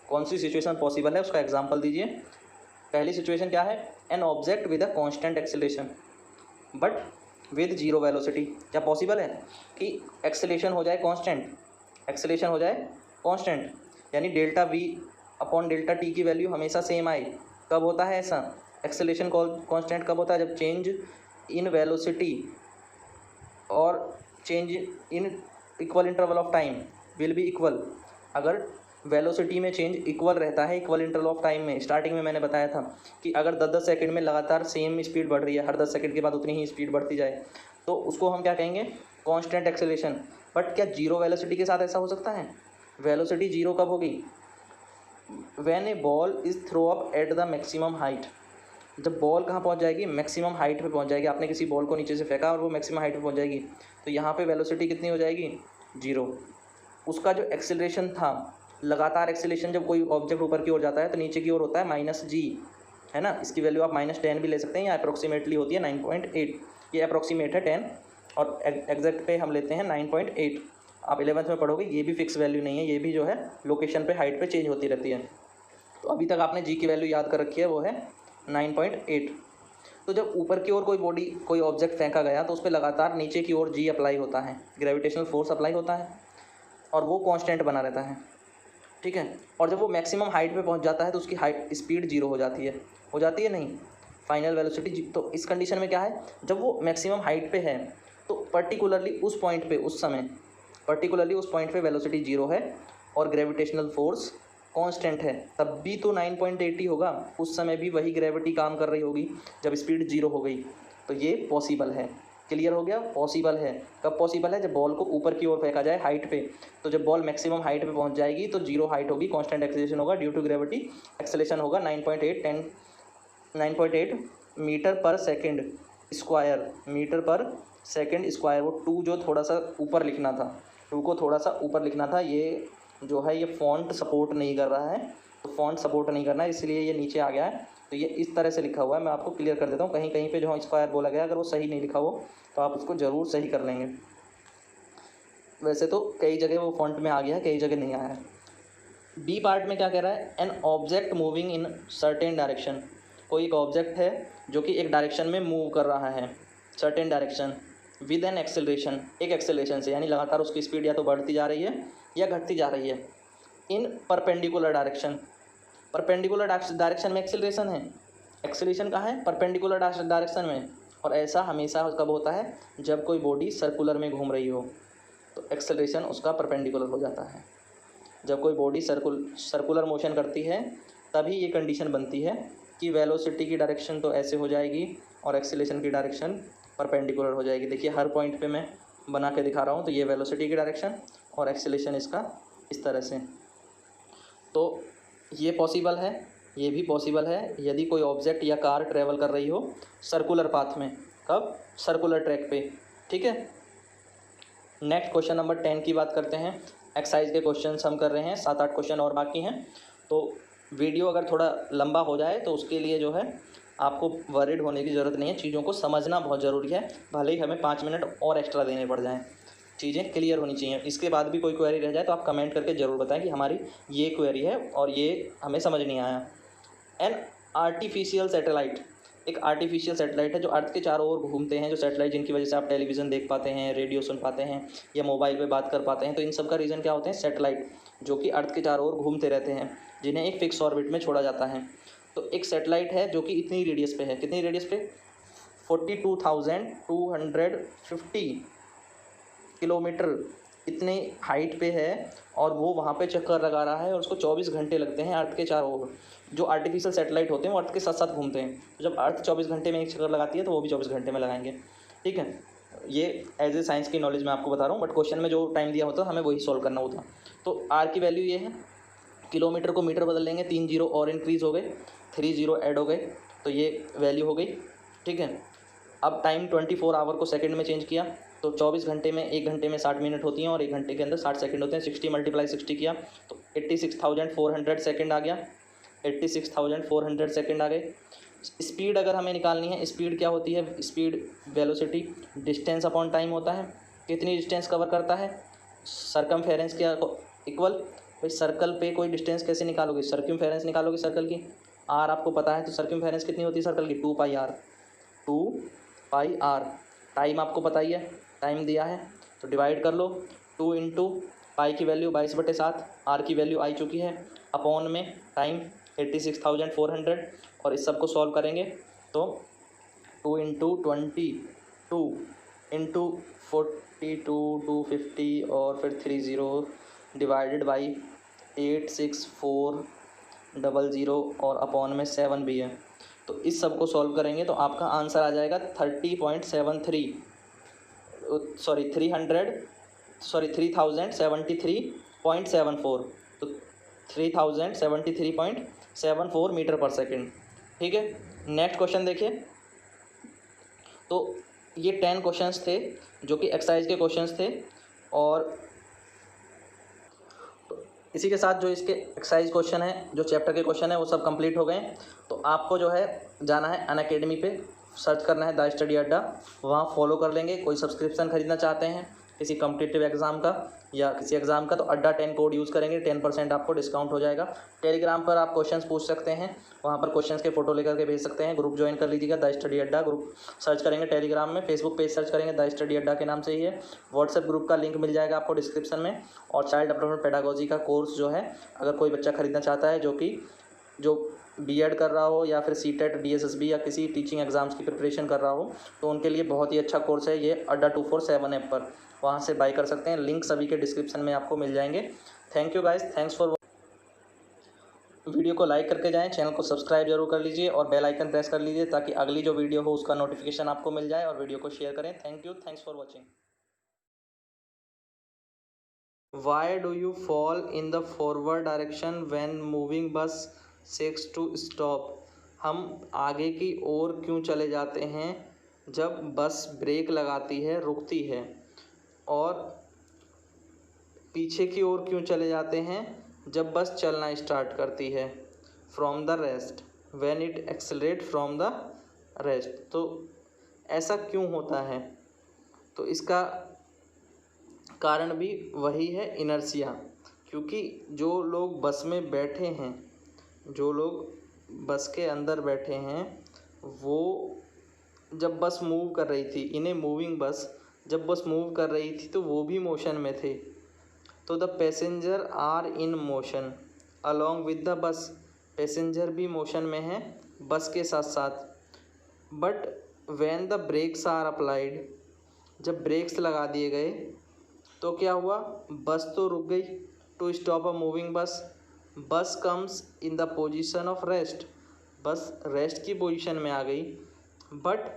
Speaker 3: कौन सी सिचुएशन पॉसिबल है उसका एग्जाम्पल दीजिए। पहली सिचुएशन क्या है, an object with a constant acceleration but with 0 velocity. क्या पॉसिबल है कि एक्सेलरेशन हो जाए कांस्टेंट, एक्सेलरेशन हो जाए कांस्टेंट, यानी delta we upon delta T की वैल्यू हमेशा सेम आए। कब होता है ऐसा, एक्सेलरेशन कांस्टेंट कब होता है, जब चेंज इन वेलोसिटी और change in equal interval of time will be equal. अगर वेलोसिटी में चेंज इक्वल रहता है इक्वल इंटरवल ऑफ टाइम में, स्टार्टिंग में मैंने बताया था कि अगर 10-10 सेकंड में लगातार सेम स्पीड बढ़ रही है, हर 10 सेकंड के बाद उतनी ही स्पीड बढ़ती जाए, तो उसको हम क्या कहेंगे, कांस्टेंट एक्सेलरेशन। बट क्या 0 वेलोसिटी के साथ ऐसा हो सकता है, वेलोसिटी 0 कब होगी, when a ball is throw up at the maximum height. जब बॉल कहाँ पहुँच जाएगी, मैक्सिमम हाइट पे पहुँच जाएगी। आपने किसी बॉल को नीचे से फेंका और वो मैक्सिमम हाइट पे पहुँच जाएगी, तो यहाँ पे वेलोसिटी कितनी हो जाएगी, 0। उसका जो एक्सेलरेशन था, लगातार एक्सेलरेशन, जब कोई ऑब्जेक्ट ऊपर की ओर जाता है तो नीचे की ओर होता है -g, है ना। इसकी वैल्यू आप -10 भी ले सकते हैं, या अप्रोक्सीमेटली होती है 9.8। ये अप्रोक्सीमेट है 10 और एग्जैक्ट पे हम लेते हैं 9.8। आप 11th में पढ़ोगे, ये भी फिक्स वैल्यू नहीं है, ये भी जो है लोकेशन पे हाइट पे चेंज होती रहती है। तो अभी तक आपने जी की वैल्यू याद कर रखी है, वो है 9.8। तो जब ऊपर की ओर कोई ऑब्जेक्ट फेंका गया तो उस पर लगातार नीचे की ओर जी अप्लाई होता है, ग्रेविटेशनल फोर्स अप्लाई होता है और वो कांस्टेंट बना रहता है। ठीक है, और जब वो मैक्सिमम हाइट पे पहुंच जाता है तो उसकी हाइट स्पीड 0 हो जाती है नहीं, फाइनल वेलोसिटी। तो इस कंडीशन में क्या है, जब वो मैक्सिमम हाइट पे है तो पर्टिकुलरली उस पॉइंट पे वेलोसिटी 0 है और ग्रेविटेशनल फोर्स कांस्टेंट है, तब भी तो 9.8 ही होगा। उस समय भी वही ग्रेविटी काम कर रही होगी जब स्पीड 0 हो गई। तो ये पॉसिबल है। क्लियर हो गया, पॉसिबल है। कब पॉसिबल है, जब बॉल को ऊपर की ओर फेंका जाए हाइट पे, तो जब बॉल मैक्सिमम हाइट पे पहुंच जाएगी तो 0 हाइट होगी, कांस्टेंट एक्सेलरेशन होगा, ड्यू टू ग्रेविटी एक्सेलरेशन होगा 9.8 मीटर पर सेकेंड स्क्वायर। वो 2 जो थोड़ा सा ऊपर लिखना था, 2 को थोड़ा सा ऊपर लिखना था, ये जो है ये फॉन्ट सपोर्ट नहीं कर रहा है, तो फॉन्ट सपोर्ट नहीं करना है इसलिए ये नीचे आ गया है। तो ये इस तरह से लिखा हुआ है, मैं आपको क्लियर कर देता हूँ। कहीं कहीं पे जो स्क्वायर बोला गया, अगर वो सही नहीं लिखा हो तो आप उसको ज़रूर सही कर लेंगे। वैसे तो कई जगह वो फॉन्ट में आ गया है, कई जगह नहीं आया है। बी पार्ट में क्या कह रहा है, an object moving in certain direction, कोई एक ऑब्जेक्ट है जो कि एक डायरेक्शन में मूव कर रहा है, certain direction, with an acceleration, एक एक्सेलरेशन से, यानी लगातार उसकी स्पीड या तो बढ़ती जा रही है या घटती जा रही है, इन परपेंडिकुलर डायरेक्शन, परपेंडिकुलर डायरेक्शन में एक्सेलरेशन है, एक्सेलरेशन कहाँ है, परपेंडिकुलर डायरेक्शन में। और ऐसा हमेशा कब होता है, जब कोई बॉडी सर्कुलर में घूम रही हो तो एक्सेलरेशन उसका परपेंडिकुलर हो जाता है। जब कोई बॉडी सर्कुलर मोशन करती है तभी ये कंडीशन बनती है कि वेलोसिटी की डायरेक्शन तो ऐसे हो जाएगी और एक्सेलरेशन की डायरेक्शन परपेंडिकुलर हो जाएगी। देखिए हर पॉइंट पे मैं बना के दिखा रहा हूँ, तो ये वेलोसिटी की डायरेक्शन और एक्सेलरेशन इसका इस तरह से। तो ये पॉसिबल है, ये भी पॉसिबल है यदि कोई ऑब्जेक्ट या कार ट्रेवल कर रही हो सर्कुलर पाथ में, कब, सर्कुलर ट्रैक पे। ठीक है, नेक्स्ट क्वेश्चन नंबर 10 की बात करते हैं। एक्सरसाइज के क्वेश्चन हम कर रहे हैं, 7-8 क्वेश्चन और बाकी हैं। तो वीडियो अगर थोड़ा लंबा हो जाए तो उसके लिए जो है आपको वरीड होने की ज़रूरत नहीं है, चीज़ों को समझना बहुत ज़रूरी है, भले ही हमें 5 मिनट और एक्स्ट्रा देने पड़ जाएँ, चीज़ें क्लियर होनी चाहिए। इसके बाद भी कोई क्वेरी रह जाए तो आप कमेंट करके ज़रूर बताएं कि हमारी ये क्वेरी है और ये हमें समझ नहीं आया। एन आर्टिफिशियल सैटेलाइट, एक आर्टिफिशियल सैटेलाइट है जो अर्थ के चारों ओर घूमते हैं, जो सैटेलाइट जिनकी वजह से आप टेलीविज़न देख पाते हैं, रेडियो सुन पाते हैं या मोबाइल पे बात कर पाते हैं, तो इन सब का रीज़न क्या होते हैं, सैटेलाइट, जो कि अर्थ के चारों ओर घूमते रहते हैं, जिन्हें एक फिक्स ऑर्बिट में छोड़ा जाता है। तो एक सैटेलाइट है जो कि इतनी रेडियस पे है, कितनी रेडियस पे, 42,250 किलोमीटर इतने हाइट पे है, और वो वहाँ पे चक्कर लगा रहा है और उसको 24 घंटे लगते हैं अर्थ के चारों ओर। जो आर्टिफिशियल सैटेलाइट होते हैं वो अर्थ के साथ साथ घूमते हैं, तो जब अर्थ 24 घंटे में एक चक्कर लगाती है तो वो भी 24 घंटे में लगाएंगे। ठीक है, ये एज ए साइंस की नॉलेज मैं आपको बता रहा हूँ, बट क्वेश्चन में जो टाइम दिया होता है हमें वही सॉल्व करना होता। तो आर की वैल्यू ये है, किलोमीटर को मीटर बदल लेंगे, 3 जीरो और इंक्रीज़ हो गए, 3 जीरो ऐड हो गए, तो ये वैल्यू हो गई। ठीक है, अब टाइम 24 आवर को सेकंड में चेंज किया, तो 24 घंटे में 1 घंटे में 60 मिनट होती हैं और 1 घंटे के अंदर 60 सेकंड होते हैं। 60 × 60 किया तो 86,400 सेकंड आ गया, 86,400 सेकंड आ गए। स्पीड अगर हमें निकालनी है, स्पीड क्या होती है, speed velocity distance upon time होता है, कितनी डिस्टेंस कवर करता है, सरकमफेरेंस के इक्वल। भाई सर्कल पे कोई डिस्टेंस कैसे निकालोगे, सर्कमफेरेंस निकालोगे सर्कल की, आर आपको पता है, तो सर्कमफेरेंस कितनी होती है सर्कल की, 2πr। टाइम आपको पता ही है, टाइम दिया है तो डिवाइड कर लो, 2 × पाई की वैल्यू 22/7, आर की वैल्यू आई चुकी है, अपॉन में टाइम 86,400, और इस सब को सॉल्व करेंगे तो 2 × 20, 2 × 42, 250 और फिर 30 डिवाइडेड बाई 86400 और अपॉन में 7 भी है। तो इस सब को सॉल्व करेंगे तो आपका आंसर आ जाएगा 3073.74, तो 3073.74 मीटर पर सेकंड। ठीक है, नेक्स्ट क्वेश्चन देखिए। तो ये 10 क्वेश्चंस थे जो कि एक्सरसाइज के क्वेश्चंस थे, और इसी के साथ जो इसके एक्सरसाइज क्वेश्चन है, जो चैप्टर के क्वेश्चन है, वो सब कंप्लीट हो गए। तो आपको जो है जाना है अनअकैडमी पे, सर्च करना है द स्टडी अड्डा, वहाँ फॉलो कर लेंगे। कोई सब्सक्रिप्शन खरीदना चाहते हैं किसी कॉम्पिटिटिव एग्ज़ाम का या किसी एग्ज़ाम का, तो अड्डा 10 कोड यूज़ करेंगे, 10% आपको डिस्काउंट हो जाएगा। टेलीग्राम पर आप क्वेश्चंस पूछ सकते हैं, वहाँ पर क्वेश्चंस के फोटो लेकर के भेज सकते हैं। ग्रुप ज्वाइन कर लीजिएगा, द स्टडी अड्डा ग्रुप सर्च करेंगे टेलीग्राम में, फेसबुक पेज सर्च करेंगे द स्टडी अड्डा के नाम से ही है। व्हाट्सएप ग्रुप का लिंक मिल जाएगा आपको डिस्क्रिप्शन में। और चाइल्ड डेवलपमेंट पेडागोजी का कोर्स जो है, अगर कोई बच्चा खरीदना चाहता है जो बीएड कर रहा हो या फिर सीटेट, डीएसएसबी या किसी टीचिंग एग्ज़ाम्स की प्रिपरेशन कर रहा हो, तो उनके लिए बहुत ही अच्छा कोर्स है ये, अड्डा 247 ऐप पर, वहाँ से बाय कर सकते हैं। लिंक सभी के डिस्क्रिप्शन में आपको मिल जाएंगे। Thank you guys, thanks for. Video को लाइक करके जाएं, चैनल को सब्सक्राइब जरूर कर लीजिए और बेल आइकन प्रेस कर लीजिए ताकि अगली जो वीडियो हो उसका नोटिफिकेशन आपको मिल जाए, और वीडियो को शेयर करें। Thank you, thanks for watching. Why do you fall in the forward direction when moving bus seeks to stop? हम आगे की ओर क्यों चले जाते हैं जब बस ब्रेक लगाती है, रुकती है, और पीछे की ओर क्यों चले जाते हैं जब बस चलना स्टार्ट करती है? From the rest, when it accelerate from the rest. तो ऐसा क्यों होता है? तो इसका कारण भी वही है, इनर्शिया। क्योंकि जो लोग बस में बैठे हैं, जो लोग बस के अंदर बैठे हैं, वो जब बस मूव कर रही थी, इन्हें मूविंग बस जब बस मूव कर रही थी तो वो भी मोशन में थे। तो the passenger are in motion along with the bus, passenger भी मोशन में हैं बस के साथ साथ। But when the brakes are applied, जब ब्रेक्स लगा दिए गए तो क्या हुआ, बस तो रुक गई। टू स्टॉप अ मूविंग बस, बस comes in the position of rest, बस रेस्ट की पोजीशन में आ गई। But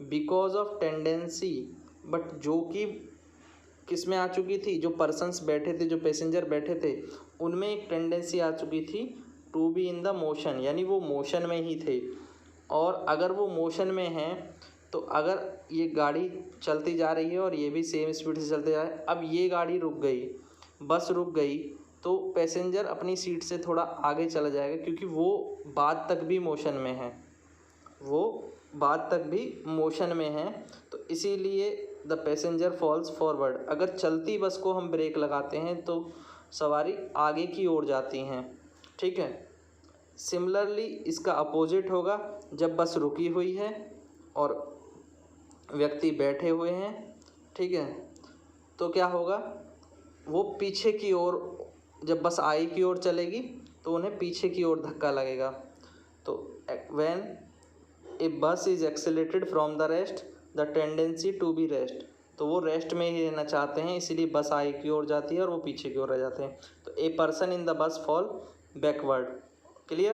Speaker 3: because of tendency, but जो कि किस में आ चुकी थी, जो पर्सन्स बैठे थे, जो पैसेंजर बैठे थे, उनमें एक टेंडेंसी आ चुकी थी to be in the motion, यानी वो मोशन में ही थे। और अगर वो मोशन में हैं तो अगर ये गाड़ी चलती जा रही है और ये भी सेम स्पीड से चलते जा रहे हैं, अब ये गाड़ी रुक गई, बस रुक गई, तो पैसेंजर अपनी सीट से थोड़ा आगे चला जाएगा, क्योंकि वो बाद तक भी मोशन में है, वो बाद तक भी मोशन में है। तो इसीलिए द पैसेंजर फॉल्स फॉरवर्ड, अगर चलती बस को हम ब्रेक लगाते हैं तो सवारी आगे की ओर जाती हैं, ठीक है। सिमिलरली इसका अपोजिट होगा, जब बस रुकी हुई है और व्यक्ति बैठे हुए हैं, ठीक है, तो क्या होगा, वो पीछे की ओर, जब बस आगे की ओर चलेगी तो उन्हें पीछे की ओर धक्का लगेगा। तो when a bus is accelerated from the rest the tendency to be rest, तो वो रेस्ट में ही रहना चाहते हैं, इसीलिए बस आगे की ओर जाती है और वो पीछे की ओर रह जाते हैं। तो a person in the bus fall backward. Clear.